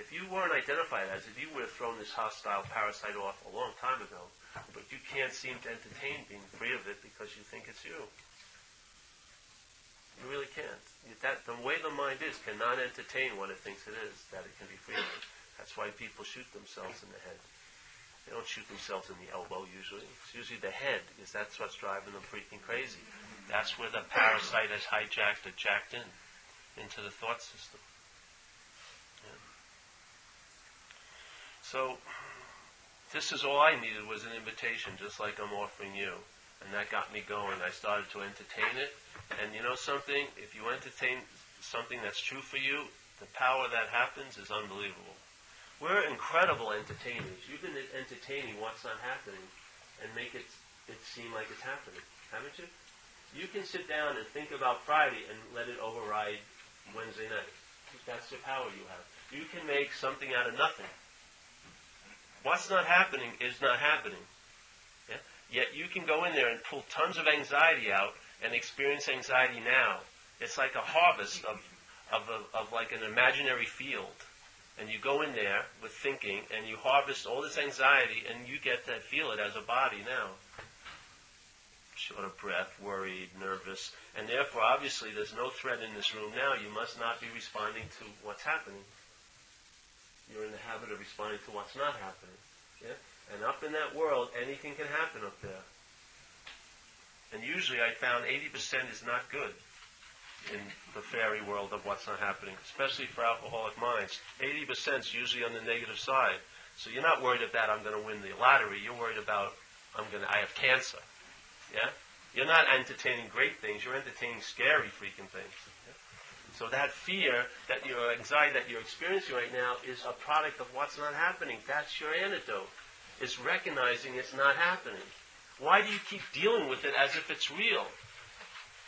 If you weren't identified as it, you would have thrown this hostile parasite off a long time ago. But you can't seem to entertain being free of it because you think it's you. You really can't. The way the mind is cannot entertain what it thinks it is, that it can be free of it. That's why people shoot themselves in the head. They don't shoot themselves in the elbow usually. It's usually the head, because that's what's driving them freaking crazy. That's where the parasite has hijacked or jacked into the thought system. Yeah. So, this is all I needed was an invitation, just like I'm offering you. And that got me going. I started to entertain it. And you know something? If you entertain something that's true for you, the power that happens is unbelievable. We're incredible entertainers. You've been entertaining what's not happening and make it seem like it's happening, haven't you? You can sit down and think about Friday and let it override Wednesday night. That's the power you have. You can make something out of nothing. What's not happening is not happening. Yeah? Yet you can go in there and pull tons of anxiety out and experience anxiety now. It's like a harvest of like an imaginary field. And you go in there with thinking and you harvest all this anxiety and you get to feel it as a body now. Short of breath, worried, nervous, and therefore obviously there's no threat in this room now. You must not be responding to what's happening. You're in the habit of responding to what's not happening. Yeah? And up in that world, anything can happen up there. And usually I found 80% is not good in the fairy world of what's not happening, especially for alcoholic minds. 80% is usually on the negative side. So you're not worried about I'm going to win the lottery. You're worried about I have cancer. Yeah? You're not entertaining great things. You're entertaining scary freaking things. Yeah? So that fear, that your anxiety that you're experiencing right now is a product of what's not happening. That's your antidote. It's recognizing it's not happening. Why do you keep dealing with it as if it's real?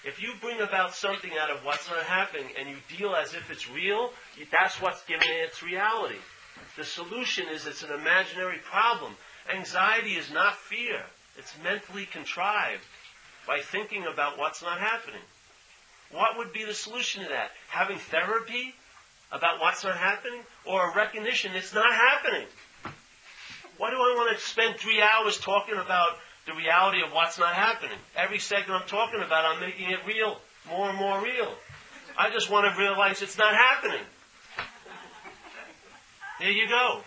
If you bring about something out of what's not happening and you deal as if it's real, that's what's giving it its reality. The solution is it's an imaginary problem. Anxiety is not fear. It's mentally contrived by thinking about what's not happening. What would be the solution to that? Having therapy about what's not happening? Or a recognition it's not happening? Why do I want to spend 3 hours talking about the reality of what's not happening? Every second I'm talking about, I'm making it real, more and more real. I just want to realize it's not happening. There you go.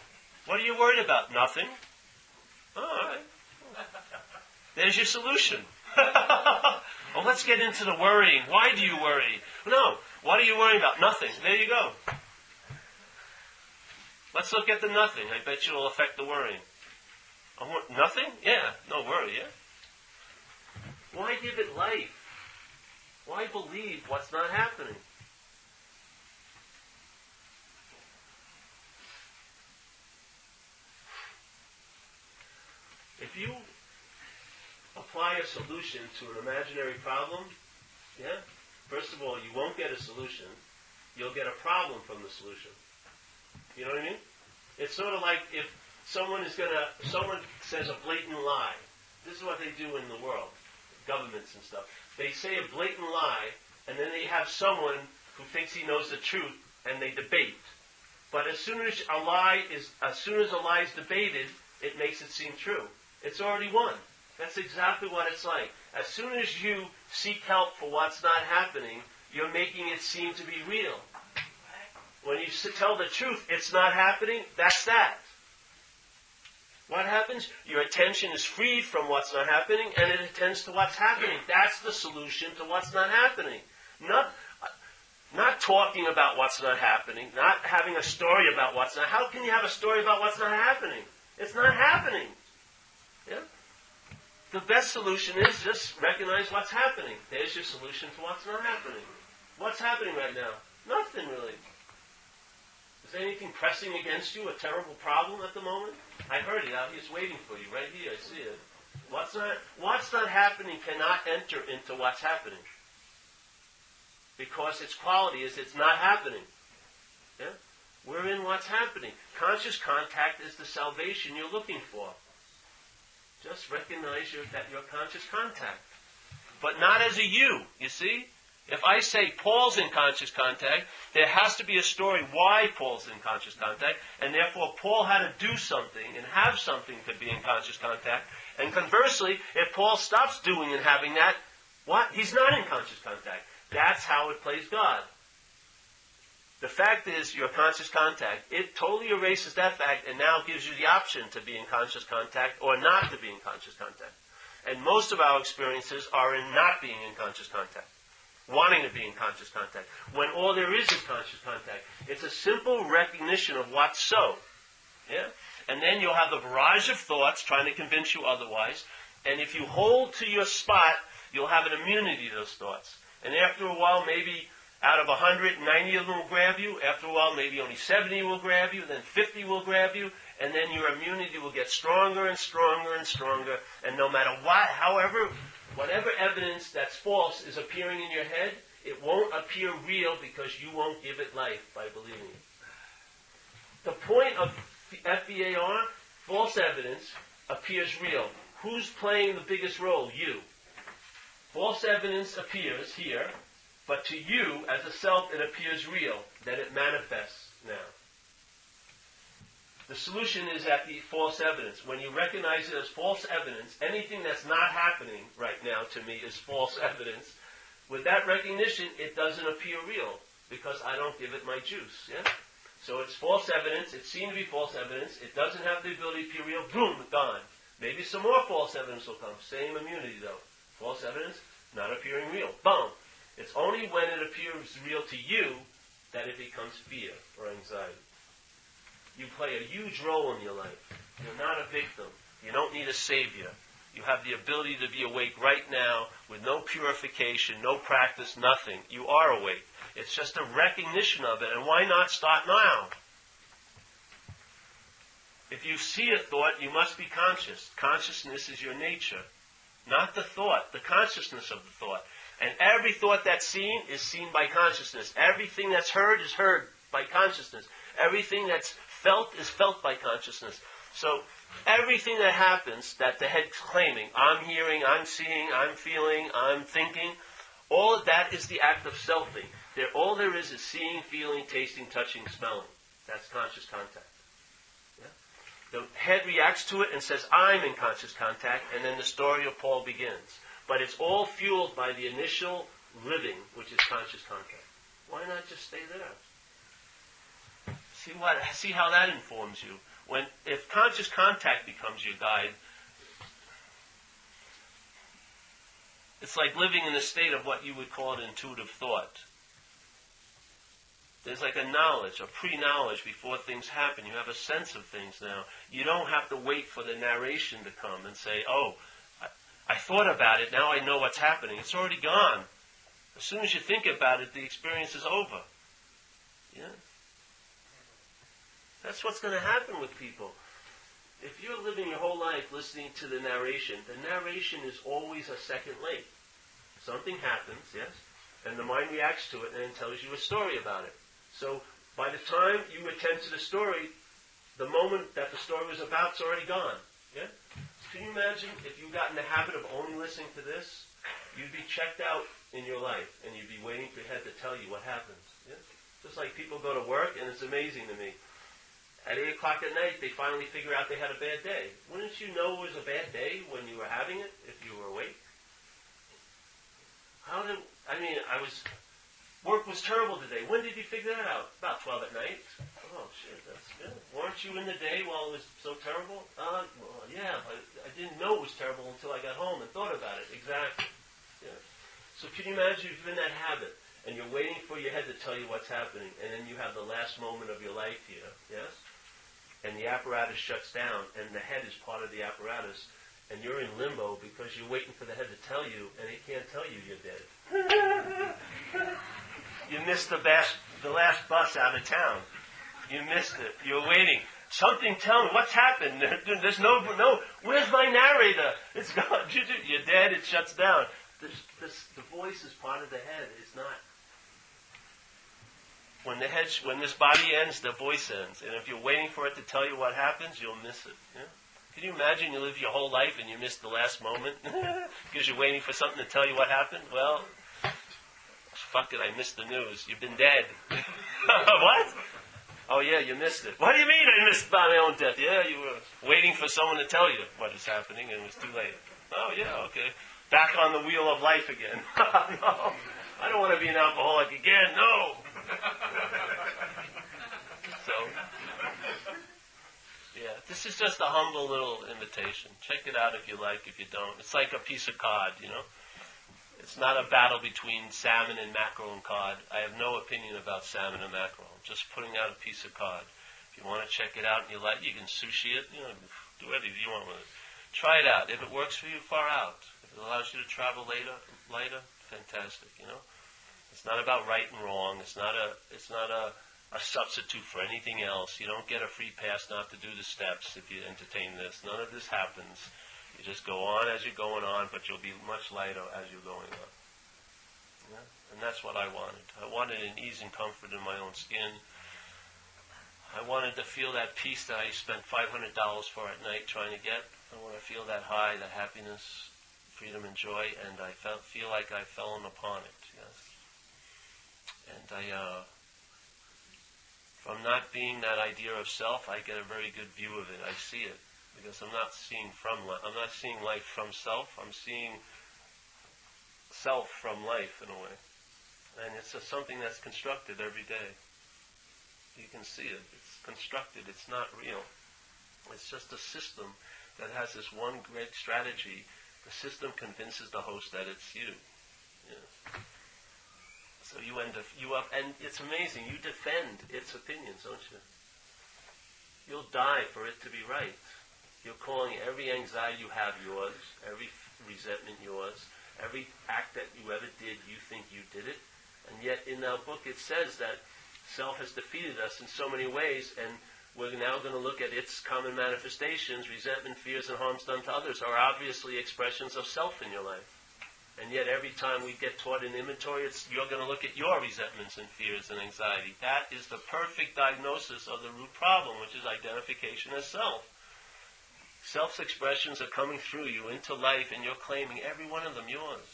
What are you worried about? Nothing. All right. There's your solution. Well, let's get into the worrying. Why do you worry? No. What are you worrying about? Nothing. There you go. Let's look at the nothing. I bet you it'll affect the worrying. Nothing? Yeah. No worry, yeah? Why give it life? Why believe what's not happening? If you apply a solution to an imaginary problem, yeah, first of all, you won't get a solution. You'll get a problem from the solution. You know what I mean? It's sort of like if someone says a blatant lie. This is what they do in the world, governments and stuff. They say a blatant lie, and then they have someone who thinks he knows the truth, and they debate. But as soon as a lie is debated, it makes it seem true. It's already won. That's exactly what it's like. As soon as you seek help for what's not happening, you're making it seem to be real. When you tell the truth, it's not happening, that's that. What happens? Your attention is freed from what's not happening, and it attends to what's happening. That's the solution to what's not happening. Not talking about what's not happening, not having a story about what's not. How can you have a story about what's not happening? It's not happening. Yeah? The best solution is just recognize what's happening. There's your solution to what's not happening. What's happening right now? Nothing really. Is there anything pressing against you, a terrible problem at the moment? I heard it out here. It's waiting for you right here. I see it. What's not happening cannot enter into what's happening. Because its quality is it's not happening. Yeah? We're in what's happening. Conscious contact is the salvation you're looking for. Just recognize that you're conscious contact. But not as a you see? If I say Paul's in conscious contact, there has to be a story why Paul's in conscious contact, and therefore Paul had to do something and have something to be in conscious contact. And conversely, if Paul stops doing and having that, what? He's not in conscious contact. That's how it plays God. The fact is, your conscious contact, it totally erases that fact and now gives you the option to be in conscious contact or not to be in conscious contact. And most of our experiences are in not being in conscious contact, wanting to be in conscious contact, when all there is conscious contact. It's a simple recognition of what's so. Yeah? And then you'll have a barrage of thoughts trying to convince you otherwise. And if you hold to your spot, you'll have an immunity to those thoughts. And after a while, maybe out of 100, 90 of them will grab you. After a while, maybe only 70 will grab you. Then 50 will grab you. And then your immunity will get stronger and stronger and stronger. And no matter what, whatever evidence that's false is appearing in your head, it won't appear real because you won't give it life by believing it. The point of FBAR, false evidence, appears real. Who's playing the biggest role? You. False evidence appears here, but to you, as a self, it appears real, that it manifests now. The solution is at the false evidence. When you recognize it as false evidence, anything that's not happening right now to me is false evidence. With that recognition, it doesn't appear real, because I don't give it my juice. Yeah? So it's false evidence. It's seen to be false evidence. It doesn't have the ability to appear real. Boom, gone. Maybe some more false evidence will come. Same immunity, though. False evidence, not appearing real. Boom. It's only when it appears real to you that it becomes fear or anxiety. You play a huge role in your life. You're not a victim. You don't need a savior. You have the ability to be awake right now with no purification, no practice, nothing. You are awake. It's just a recognition of it. And why not start now? If you see a thought, you must be conscious. Consciousness is your nature. Not the thought, the consciousness of the thought. And every thought that's seen is seen by consciousness. Everything that's heard is heard by consciousness. Everything that's felt is felt by consciousness. So everything that happens that the head's claiming, I'm hearing, I'm seeing, I'm feeling, I'm thinking, all of that is the act of selfing. All there is seeing, feeling, tasting, touching, smelling. That's conscious contact. Yeah? The head reacts to it and says, I'm in conscious contact, and then the story of Paul begins. But it's all fueled by the initial living, which is conscious contact. Why not just stay there? See how that informs you. If conscious contact becomes your guide, it's like living in a state of what you would call an intuitive thought. There's like a knowledge, a pre-knowledge before things happen. You have a sense of things now. You don't have to wait for the narration to come and say, oh, I thought about it, now I know what's happening. It's already gone. As soon as you think about it, the experience is over. Yeah? That's what's going to happen with people. If you're living your whole life listening to the narration is always a second late. Something happens, yes, and the mind reacts to it and then tells you a story about it. So by the time you attend to the story, the moment that the story was about is already gone. Yeah? Can you imagine if you got in the habit of only listening to this? You'd be checked out in your life, and you'd be waiting for your head to tell you what happens. Yeah? Just like people go to work, and it's amazing to me. At 8 o'clock at night, they finally figure out they had a bad day. Wouldn't you know it was a bad day when you were having it, if you were awake? Work was terrible today. When did you figure that out? About 12 at night. Oh, shit, that's good. Weren't you in the day while it was so terrible? Well, yeah, but I didn't know it was terrible until I got home and thought about it. Exactly. Yeah. So can you imagine if you're in that habit and you're waiting for your head to tell you what's happening, and then you have the last moment of your life here, yes? And the apparatus shuts down, and the head is part of the apparatus, and you're in limbo because you're waiting for the head to tell you, and it can't tell you you're dead. You missed the last bus out of town. You missed it. You're waiting. Something tell me, what's happened? There's no, where's my narrator? It's gone. You're dead, it shuts down. The voice is part of the head. It's not. When this body ends, the voice ends. And if you're waiting for it to tell you what happens, you'll miss it. Yeah? Can you imagine you live your whole life and you miss the last moment because you're waiting for something to tell you what happened? Well, fuck it, I missed the news. You've been dead. What? Oh yeah, you missed it. What do you mean I missed my own death? Yeah, you were waiting for someone to tell you what is happening and it was too late. Oh yeah, okay. Back on the wheel of life again. No, I don't want to be an alcoholic again. No. So, yeah, this is just a humble little invitation. Check it out if you like, if you don't. It's like a piece of cod, you know. It's not a battle between salmon and mackerel and cod. I have no opinion about salmon and mackerel. I'm just putting out a piece of cod. If you want to check it out and you like, you can sushi it. You know, do whatever you want with it. Try it out. If it works for you, far out. If it allows you to travel later, fantastic. You know, it's not about right and wrong. It's not a substitute for anything else. You don't get a free pass not to do the steps if you entertain this. None of this happens. You just go on as you're going on, but you'll be much lighter as you're going on. Yeah? And that's what I wanted. I wanted an ease and comfort in my own skin. I wanted to feel that peace that I spent $500 for at night trying to get. I want to feel that high, that happiness, freedom and joy, and I feel like I've fallen upon it. Yes. And from not being that idea of self, I get a very good view of it. I see it. Because I'm not seeing life from self. I'm seeing self from life in a way, and it's just something that's constructed every day. You can see it. It's constructed. It's not real. It's just a system that has this one great strategy. The system convinces the host that it's you. Yes. So you end up, and it's amazing. You defend its opinions, don't you? You'll die for it to be right. You're calling every anxiety you have yours, every resentment yours, every act that you ever did, you think you did it. And yet in our book it says that self has defeated us in so many ways, and we're now going to look at its common manifestations. Resentment, fears, and harms done to others are obviously expressions of self in your life. And yet every time we get taught an inventory, you're going to look at your resentments and fears and anxiety. That is the perfect diagnosis of the root problem, which is identification as self. Self's expressions are coming through you into life, and you're claiming every one of them yours.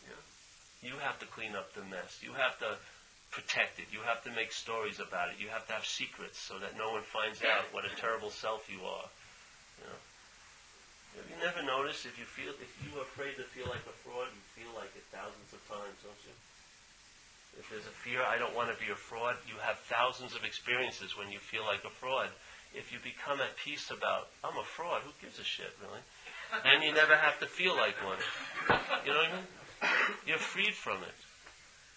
Yeah. You have to clean up the mess. You have to protect it. You have to make stories about it. You have to have secrets so that no one finds out what a terrible self you are. You know? Have you never noticed if you are afraid to feel like a fraud, you feel like it thousands of times, don't you? If there's a fear, I don't want to be a fraud, you have thousands of experiences when you feel like a fraud. If you become at peace about, I'm a fraud, who gives a shit, really? And you never have to feel like one. You know what I mean? You're freed from it.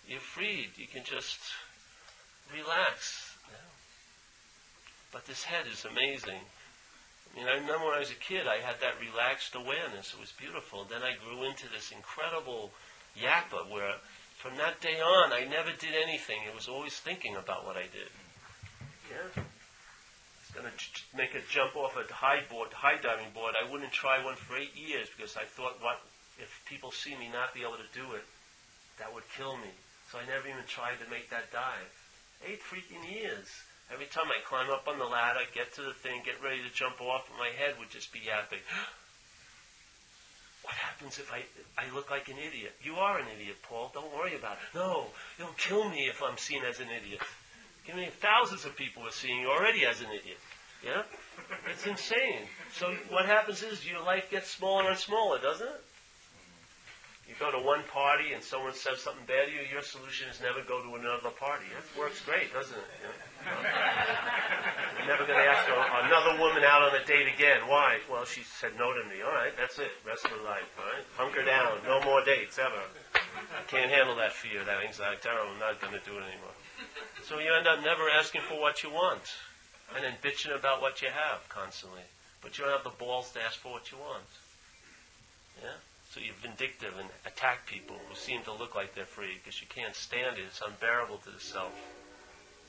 You're freed. You can just relax. Yeah. But this head is amazing. I mean, I remember when I was a kid, I had that relaxed awareness. It was beautiful. Then I grew into this incredible yappa where from that day on, I never did anything. It was always thinking about what I did. Yeah. Going to make a jump off a high diving board. I wouldn't try one for 8 years because I thought, what if people see me not be able to do it? That would kill me. So I never even tried to make that dive. 8 freaking years. Every time I climb up on the ladder, get to the thing, get ready to jump off, my head would just be yapping. What happens if I look like an idiot? You are an idiot, Paul. Don't worry about it. No, it'll kill me if I'm seen as an idiot. I mean, thousands of people are seeing you already as an idiot. Yeah? It's insane. So what happens is your life gets smaller and smaller, doesn't it? You go to one party and someone says something bad to you, your solution is never go to another party. That works great, doesn't it? You're never going to ask another woman out on a date again. Why? Well, she said no to me. All right, that's it. Rest of her life. All right? Hunker down. No more dates ever. I can't handle that fear, that anxiety. Terrible. I'm not going to do it anymore. So you end up never asking for what you want and then bitching about what you have constantly. But you don't have the balls to ask for what you want. Yeah? So you're vindictive and attack people who seem to look like they're free because you can't stand it. It's unbearable to the self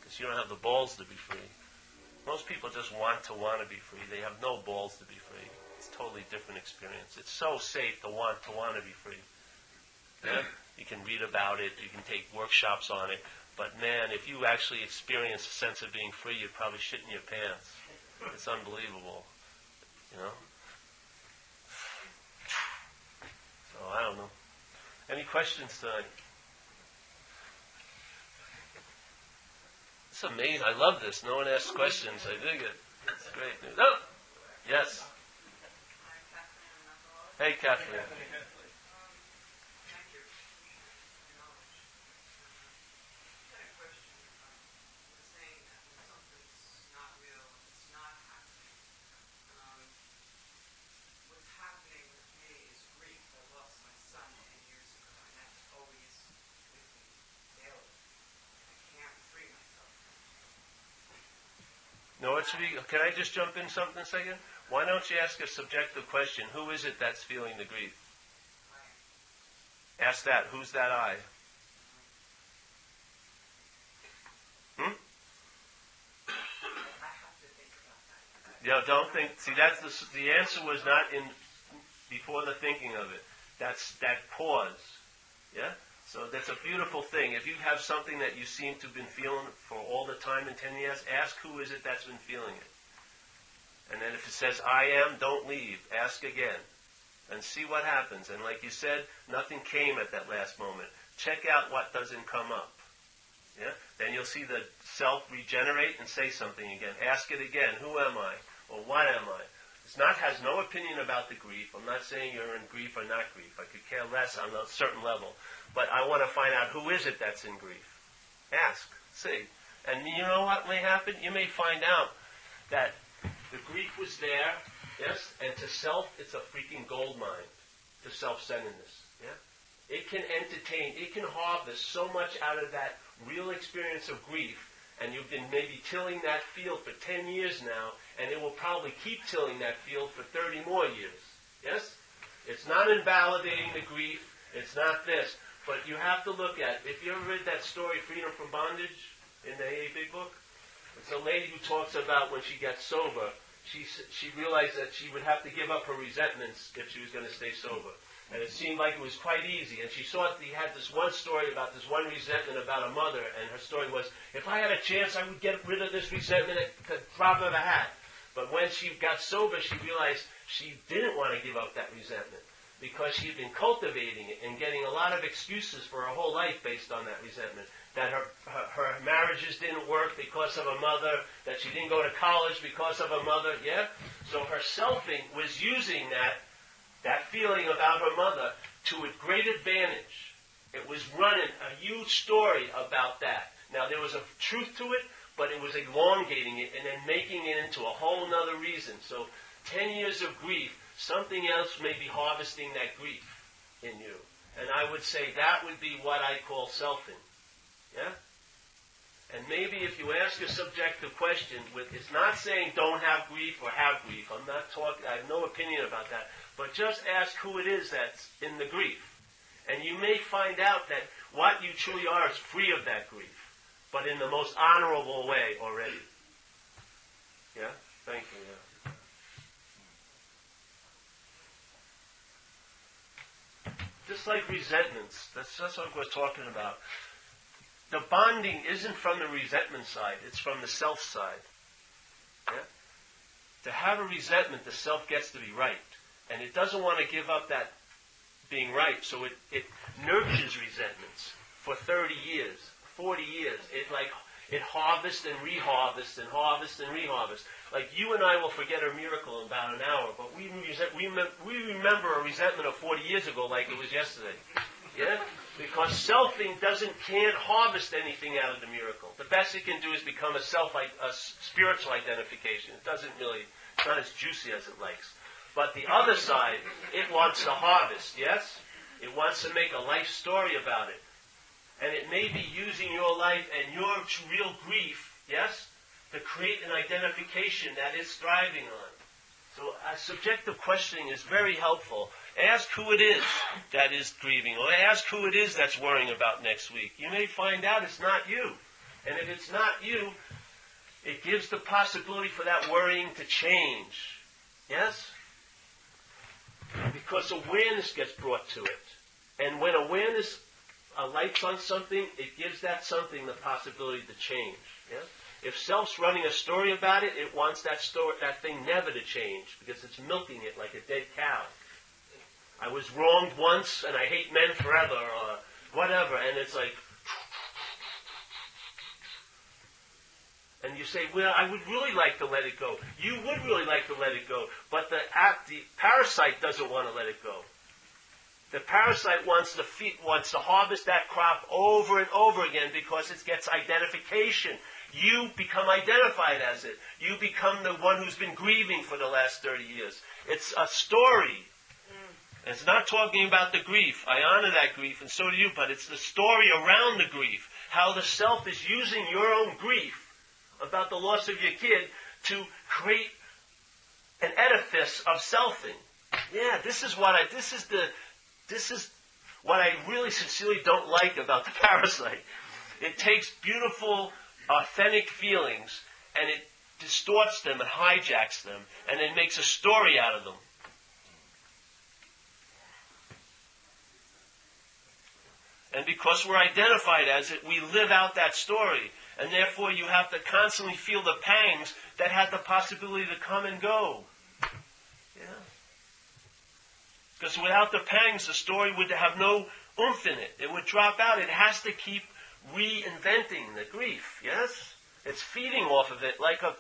because you don't have the balls to be free. Most people just want to be free. They have no balls to be free. It's a totally different experience. It's so safe to want to be free. Yeah? You can read about it. You can take workshops on it. But man, if you actually experience a sense of being free, you'd probably shit in your pants. It's unbelievable. You know? So I don't know. Any questions tonight? It's amazing. I love this. No one asks questions. I dig it. It's great. No. Yes. Hey, Kathleen. No, it should be. Can I just jump in something a second? Why don't you ask a subjective question? Who is it that's feeling the grief? Ask that. Who's that I? Yeah, don't think. See, that's the answer was not in before the thinking of it. That's that pause. Yeah. So that's a beautiful thing. If you have something that you seem to have been feeling for all the time in 10 years, ask who is it that's been feeling it. And then if it says, I am, don't leave. Ask again. And see what happens. And like you said, nothing came at that last moment. Check out what doesn't come up. Yeah? Then you'll see the self regenerate and say something again. Ask it again. Who am I? Or what am I? Has no opinion about the grief. I'm not saying you're in grief or not grief. I could care less on a certain level. But I want to find out who is it that's in grief. Ask. See. And you know what may happen? You may find out that the grief was there, yes, and to self, it's a freaking gold mine, to self-centeredness. Yeah? It can entertain, it can harvest so much out of that real experience of grief, and you've been maybe tilling that field for 10 years now, and it will probably keep tilling that field for 30 more years. Yes? It's not invalidating the grief, it's not this, but you have to look at, if you ever read that story, Freedom from Bondage, in the AA Big Book, it's a lady who talks about when she gets sober, she realized that she would have to give up her resentments if she was going to stay sober. And it seemed like it was quite easy. And she saw he had this one story about this one resentment about a mother, and her story was, if I had a chance, I would get rid of this resentment at the drop of a hat. But when she got sober, she realized she didn't want to give up that resentment because she'd been cultivating it and getting a lot of excuses for her whole life based on that resentment. That her marriages didn't work because of a mother, that she didn't go to college because of a mother, yeah? So her selfing was using that feeling about her mother to a great advantage. It was running a huge story about that. Now, there was a truth to it, but it was elongating it and then making it into a whole other reason. So 10 years of grief, something else may be harvesting that grief in you. And I would say that would be what I call selfing. Yeah? And maybe if you ask a subjective question, it's not saying don't have grief or have grief. I'm not talking, I have no opinion about that. But just ask who it is that's in the grief. And you may find out that what you truly are is free of that grief, but in the most honorable way already. Yeah? Thank you, yeah. Just like resentments, that's what we're talking about. The bonding isn't from the resentment side, it's from the self side. Yeah? To have a resentment, the self gets to be right. And it doesn't want to give up that being right, so it nurtures resentments for 30 years, 40 years. It harvests and reharvests and harvests and reharvests. Like you and I will forget a miracle in about an hour, but we remember a resentment of 40 years ago like it was yesterday. Yeah? Because selfing can't harvest anything out of the miracle. The best it can do is become a spiritual identification. It's not as juicy as it likes. But the other side, it wants to harvest, yes? It wants to make a life story about it. And it may be using your life and your real grief, yes, to create an identification that it's thriving on. So subjective questioning is very helpful. Ask who it is that is grieving, or ask who it is that's worrying about next week. You may find out it's not you. And if it's not you, it gives the possibility for that worrying to change. Yes? Because awareness gets brought to it. And when awareness lights on something, it gives that something the possibility to change. Yeah? If self's running a story about it, it wants that thing never to change because it's milking it like a dead cow. I was wronged once and I hate men forever or whatever. And it's like... And you say, well, I would really like to let it go. You would really like to let it go. But the parasite doesn't want to let it go. The parasite wants to harvest that crop over and over again because it gets identification. You become identified as it. You become the one who's been grieving for the last 30 years. It's a story. It's not talking about the grief. I honor that grief, and so do you, but it's the story around the grief. How the self is using your own grief about the loss of your kid to create an edifice of selfing. Yeah, this is what I really sincerely don't like about the parasite. It takes beautiful, authentic feelings and it distorts them and hijacks them and then makes a story out of them. And because we're identified as it, we live out that story. And therefore you have to constantly feel the pangs that had the possibility to come and go. Yeah. Because without the pangs, the story would have no oomph in it. It would drop out. It has to keep reinventing the grief. Yes? It's feeding off of it like a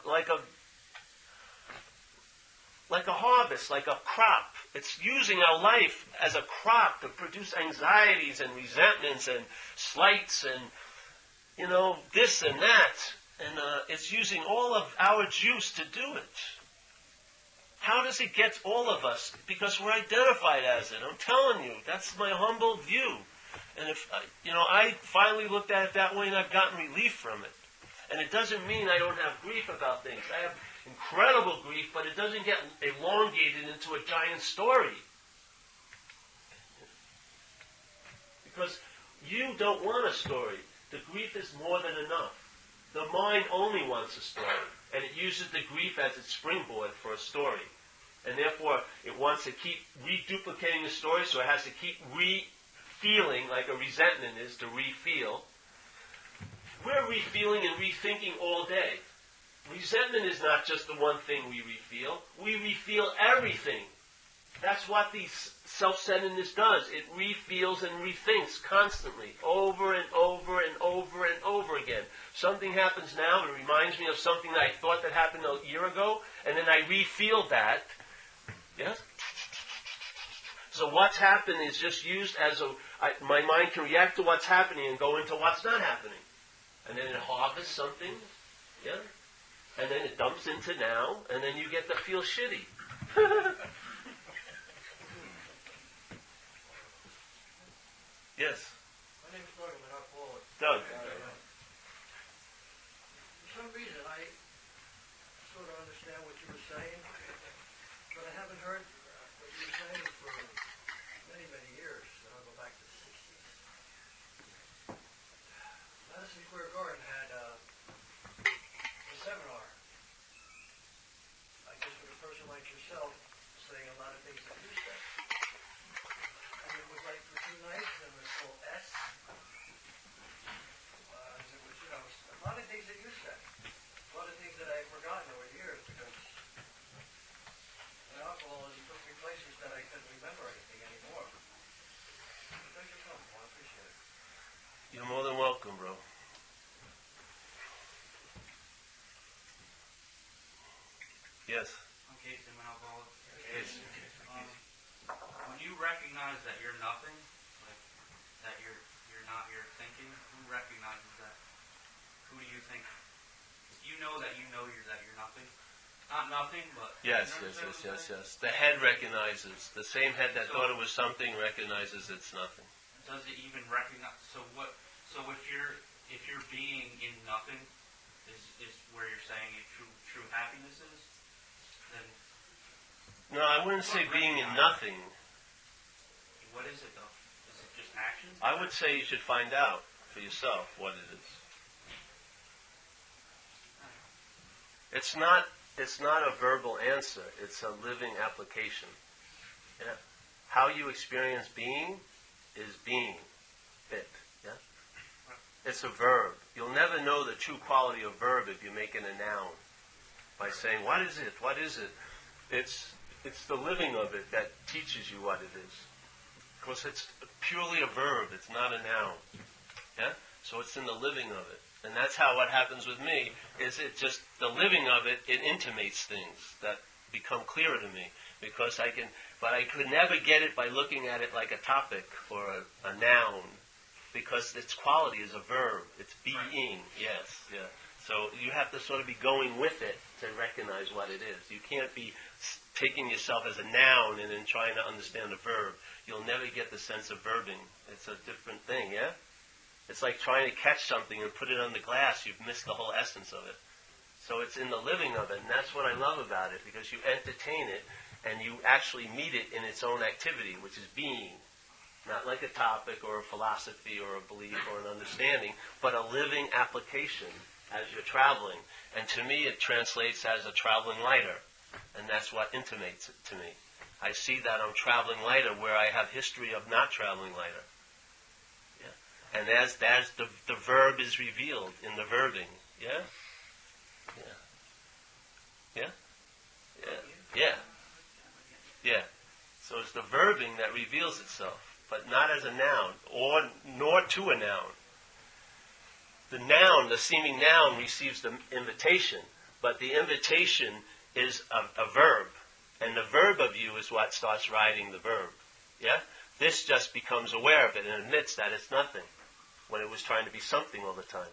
harvest, like a crop. It's using our life as a crop to produce anxieties and resentments and slights and, this and that. And it's using all of our juice to do it. How does it get all of us? Because we're identified as it. I'm telling you, that's my humble view. And if, I finally looked at it that way and I've gotten relief from it. And it doesn't mean I don't have grief about things. I have incredible grief, but it doesn't get elongated into a giant story. Because you don't want a story. The grief is more than enough. The mind only wants a story. And it uses the grief as its springboard for a story. And therefore, it wants to keep reduplicating the story, so it has to keep re-feeling, like a resentment is to re-feel. We're re-feeling and rethinking all day. Resentment is not just the one thing we re-feel. We re-feel everything. That's what the self-centeredness does. It re-feels and rethinks constantly, over and over and over and over again. Something happens now, it reminds me of something that I thought that happened a year ago, and then I re-feel that. Yes? So what's happened is just used as my mind can react to what's happening and go into what's not happening. And then it harvests something, yeah? And then it dumps into now, and then you get to feel shitty. Yes? My name's Doug, I'm not Paul. Doug. For some reason, I sort of understand what you were saying, but I haven't heard what you were saying for many, many years. I'll go back to the 60s. Madison Square Garden had a seminar, I guess with a person like yourself, saying a lot of things that you said. And it was like for 2 nights, and it was called S. It was, a lot of things that you said. A lot of things that I had forgotten over the years because alcoholism took me places that I couldn't Yes. I'm Casey, I'm an alcoholic. When you recognize that you're nothing, like that you're not your thinking, who recognizes that? Who do you think? You know that you're nothing. Not nothing, but Yes. The head recognizes. The same head that thought it was something recognizes it's nothing. Does it even recognize? So what? So if you're being in nothing, is where you're saying true happiness is, then No, I wouldn't say being in nothing. what is it though? Is it just action? I would say you should find out for yourself what it is. It's not a verbal answer. It's a living application. Yeah? How you experience being is being it. Yeah? It's a verb. You'll never know the true quality of verb if you make it a noun. By saying, what is it? What is it? It's the living of it that teaches you what it is. Because it's purely a verb. It's not a noun. Yeah? So it's in the living of it. And that's how what happens with me is it just, the living of it, it intimates things that become clearer to me. Because but I could never get it by looking at it like a topic or a noun. Because its quality is a verb. It's being. Yes, yeah. So you have to sort of be going with it to recognize what it is. You can't be taking yourself as a noun and then trying to understand a verb. You'll never get the sense of verbing. It's a different thing, yeah? It's like trying to catch something and put it on the glass. You've missed the whole essence of it. So it's in the living of it, and that's what I love about it, because you entertain it and you actually meet it in its own activity, which is being. Not like a topic or a philosophy or a belief or an understanding, but a living application as you're traveling. And to me, it translates as a traveling lighter. And that's what intimates it to me. I see that I'm traveling lighter where I have history of not traveling lighter. Yeah. And as the verb is revealed in the verbing. Yeah? Yeah. Yeah? Yeah. Yeah. Yeah. So it's the verbing that reveals itself, but not as a noun, nor to a noun. The noun, the seeming noun, receives the invitation, but the invitation is a verb, and the verb of you is what starts riding the verb. Yeah? This just becomes aware of it and admits that it's nothing, when it was trying to be something all the time.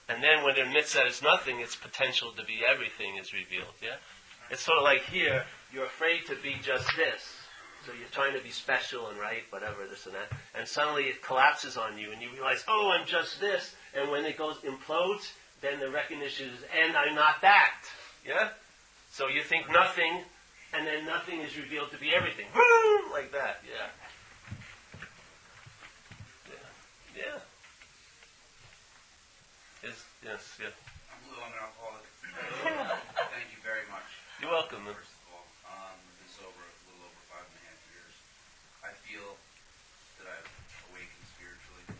And then when it admits that it's nothing, its potential to be everything is revealed. Yeah? It's sort of like here, you're afraid to be just this. So you're trying to be special and right, whatever, this and that. And suddenly it collapses on you, and you realize, oh, I'm just this. And when it implodes, then the recognition is, and I'm not that. Yeah? So you think nothing, and then nothing is revealed to be everything. Woo! Like that, yeah. Yeah. Yes, yeah. I'm Lou, I'm an alcoholic. Thank you very much. You're welcome. First of all, I've been sober a little over 5.5 years. I feel that I've awakened spiritually.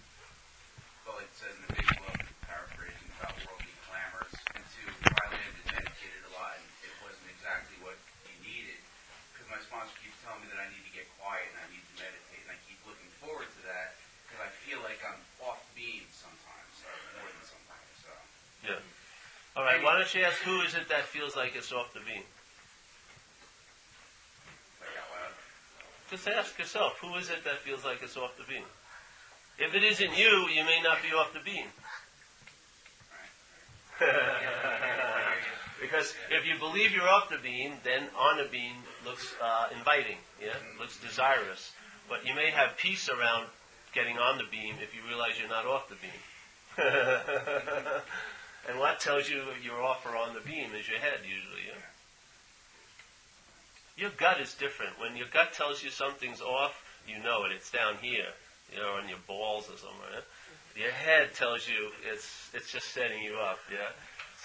Felt like it says in the big book, paraphrasing, about worldly clamors. And two, I lived and meditated a lot, and it wasn't exactly what you needed. Because my sponsor keeps telling me that I need to get quiet and I need to meditate, and I keep looking forward to that because I feel like I'm off beam sometimes, or more than sometimes. So. Yeah. All right, why don't you ask who is it that feels like it's off the beam? Like out loud? Just ask yourself, who is it that feels like it's off the beam? If it isn't you, you may not be off the beam. Because if you believe you're off the beam, then on the beam looks inviting, yeah? Looks desirous. But you may have peace around getting on the beam if you realize you're not off the beam. And what tells you you're off or on the beam is your head, usually. Yeah? Your gut is different. When your gut tells you something's off, you know it. It's down here, on your balls or somewhere. Yeah? Your head tells you it's just setting you up. Yeah.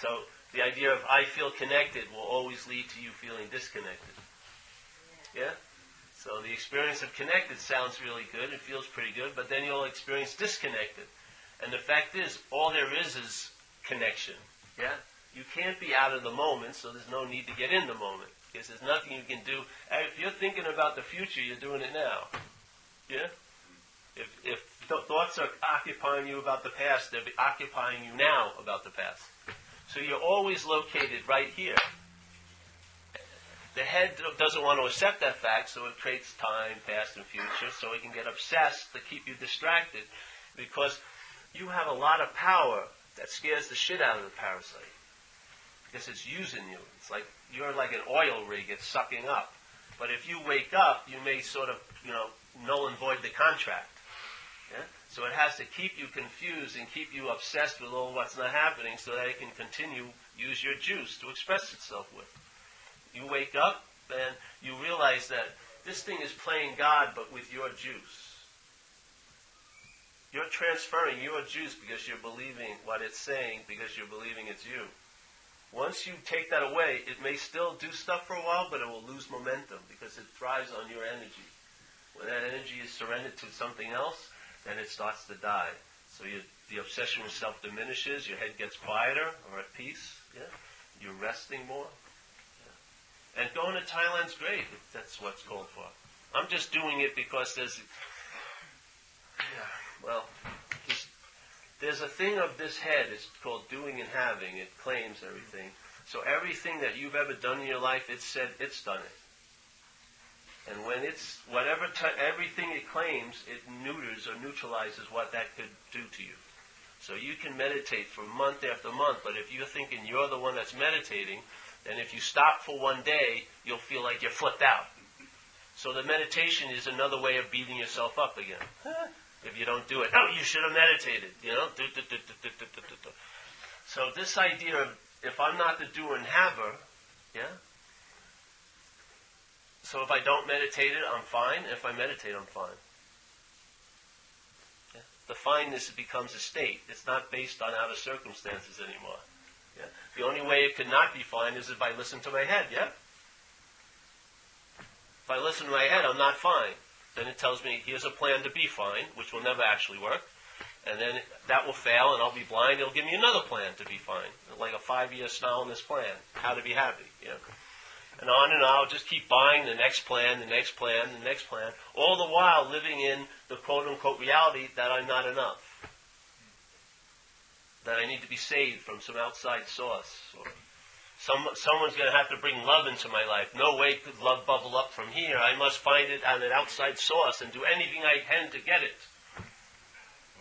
So the idea of I feel connected will always lead to you feeling disconnected. Yeah. So the experience of connected sounds really good. It feels pretty good, but then you'll experience disconnected. And the fact is, all there is connection. Yeah? You can't be out of the moment, so there's no need to get in the moment. Because there's nothing you can do. If you're thinking about the future, you're doing it now. Yeah? If thoughts are occupying you about the past, they're occupying you now about the past. So you're always located right here. the head doesn't want to accept that fact, so it creates time, past and future, so it can get obsessed to keep you distracted, because you have a lot of power that scares the shit out of the parasite, because it's using you. It's like you're like an oil rig it's sucking up. But if you wake up, you may sort of, null and void the contract. Yeah? So it has to keep you confused and keep you obsessed with all what's not happening so that it can continue use your juice to express itself with. You wake up and you realize that this thing is playing God but with your juice. You're transferring your juice because you're believing what it's saying, because you're believing it's you. Once you take that away, it may still do stuff for a while, but it will lose momentum because it thrives on your energy. When that energy is surrendered to something else, then it starts to die. So the obsession with self diminishes, your head gets quieter or at peace. Yeah? You're resting more. Yeah? And going to Thailand's great if that's what's called for. I'm just doing it because there's a thing of this head, it's called doing and having. It claims everything. So everything that you've ever done in your life, it said it's done it. And when it's, everything it claims, it neuters or neutralizes what that could do to you. So you can meditate for month after month, but if you're thinking you're the one that's meditating, then if you stop for one day, you'll feel like you're flipped out. So the meditation is another way of beating yourself up again. If you don't do it, you should have meditated, So this idea of, if I'm not the doer and haver, so if I don't meditate it, I'm fine. If I meditate, I'm fine. Yeah? The fineness becomes a state. It's not based on outer circumstances anymore. Yeah? The only way it could not be fine is if I listen to my head, yeah? If I listen to my head, I'm not fine. Then it tells me, here's a plan to be fine, which will never actually work. And then that will fail, and I'll be blind. It'll give me another plan to be fine. Like a 5-year Stalinist plan, how to be happy. Yeah? And on, I'll just keep buying the next plan, the next plan, the next plan, all the while living in the quote-unquote reality that I'm not enough. That I need to be saved from some outside source. Or someone's going to have to bring love into my life. No way could love bubble up from here. I must find it on an outside source and do anything I can to get it.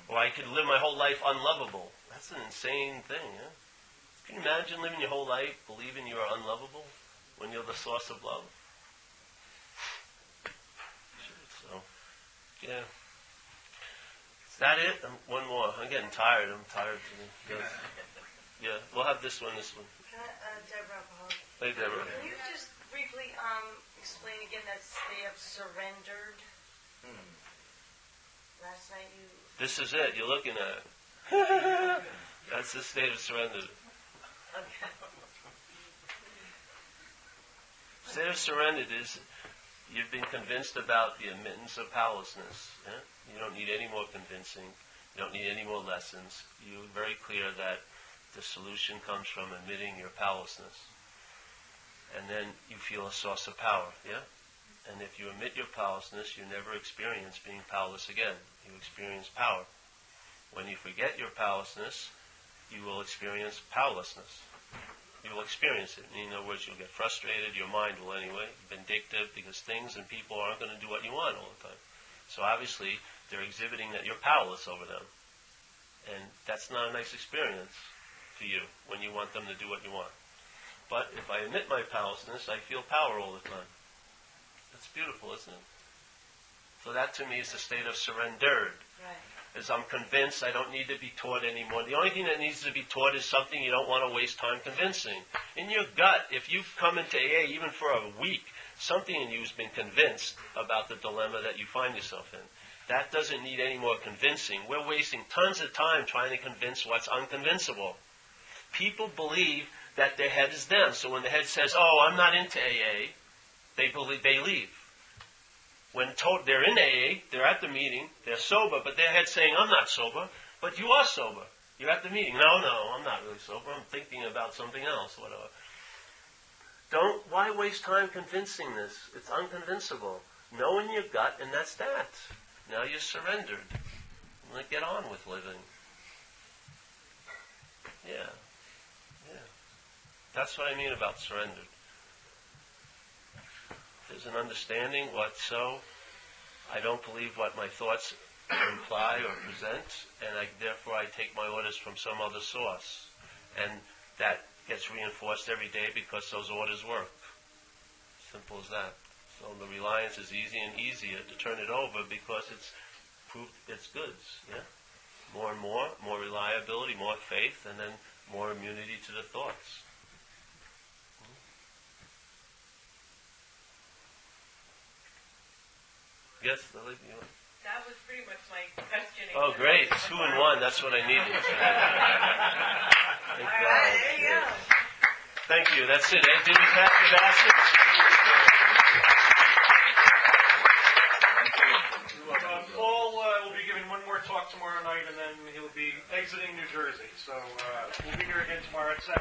Or I could live my whole life unlovable. That's an insane thing. Yeah? Can you imagine living your whole life believing you are unlovable when you're the source of love? So, yeah. Is that it? One more. I'm getting tired. I'm tired. Yeah, we'll have this one. Deborah. Hey, Deborah. Can you just briefly explain again that state of surrendered? Last night you... This is it. You're looking at it. That's the state of surrender. Okay. State of surrendered is you've been convinced about the admittance of powerlessness. Yeah? You don't need any more convincing. You don't need any more lessons. You're very clear that the solution comes from admitting your powerlessness. And then you feel a source of power. Yeah? And if you admit your powerlessness, you never experience being powerless again. You experience power. When you forget your powerlessness, you will experience powerlessness. You will experience it. In other words, you'll get frustrated. Your mind will anyway. Vindictive, because things and people aren't going to do what you want all the time. So obviously, they're exhibiting that you're powerless over them. And that's not a nice experience for you when you want them to do what you want. But if I admit my powerlessness, I feel power all the time. That's beautiful, isn't it? So that to me is the state of surrendered. Right. As I'm convinced I don't need to be taught anymore. The only thing that needs to be taught is something you don't want to waste time convincing. In your gut, if you've come into AA even for a week, something in you has been convinced about the dilemma that you find yourself in. That doesn't need any more convincing. We're wasting tons of time trying to convince what's unconvincible. People believe that their head is them. So when the head says, I'm not into AA, they leave. When told they're in AA, they're at the meeting, they're sober, but their head's saying, I'm not sober, but you are sober. You're at the meeting. No, I'm not really sober. I'm thinking about something else, whatever. Why waste time convincing this? It's unconvincible. Know in your gut, and that's that. Now you're surrendered. Let's get on with living. Yeah. That's what I mean about surrendered. There's an understanding what so. I don't believe what my thoughts imply or present, and therefore I take my orders from some other source. And that gets reinforced every day because those orders work. Simple as that. So the reliance is easy and easier to turn it over because it's proved its goods. Yeah, more and more reliability, more faith, and then more immunity to the thoughts. Yes, Lily, you want? That was pretty much my question. Oh, great. 2 in 1. That's what I needed. Thank All God. right, there you go. Thank you. That's it. Did we pass the basket? Paul will be giving one more talk tomorrow night, and then he'll be exiting New Jersey. So we'll be here again tomorrow at 7.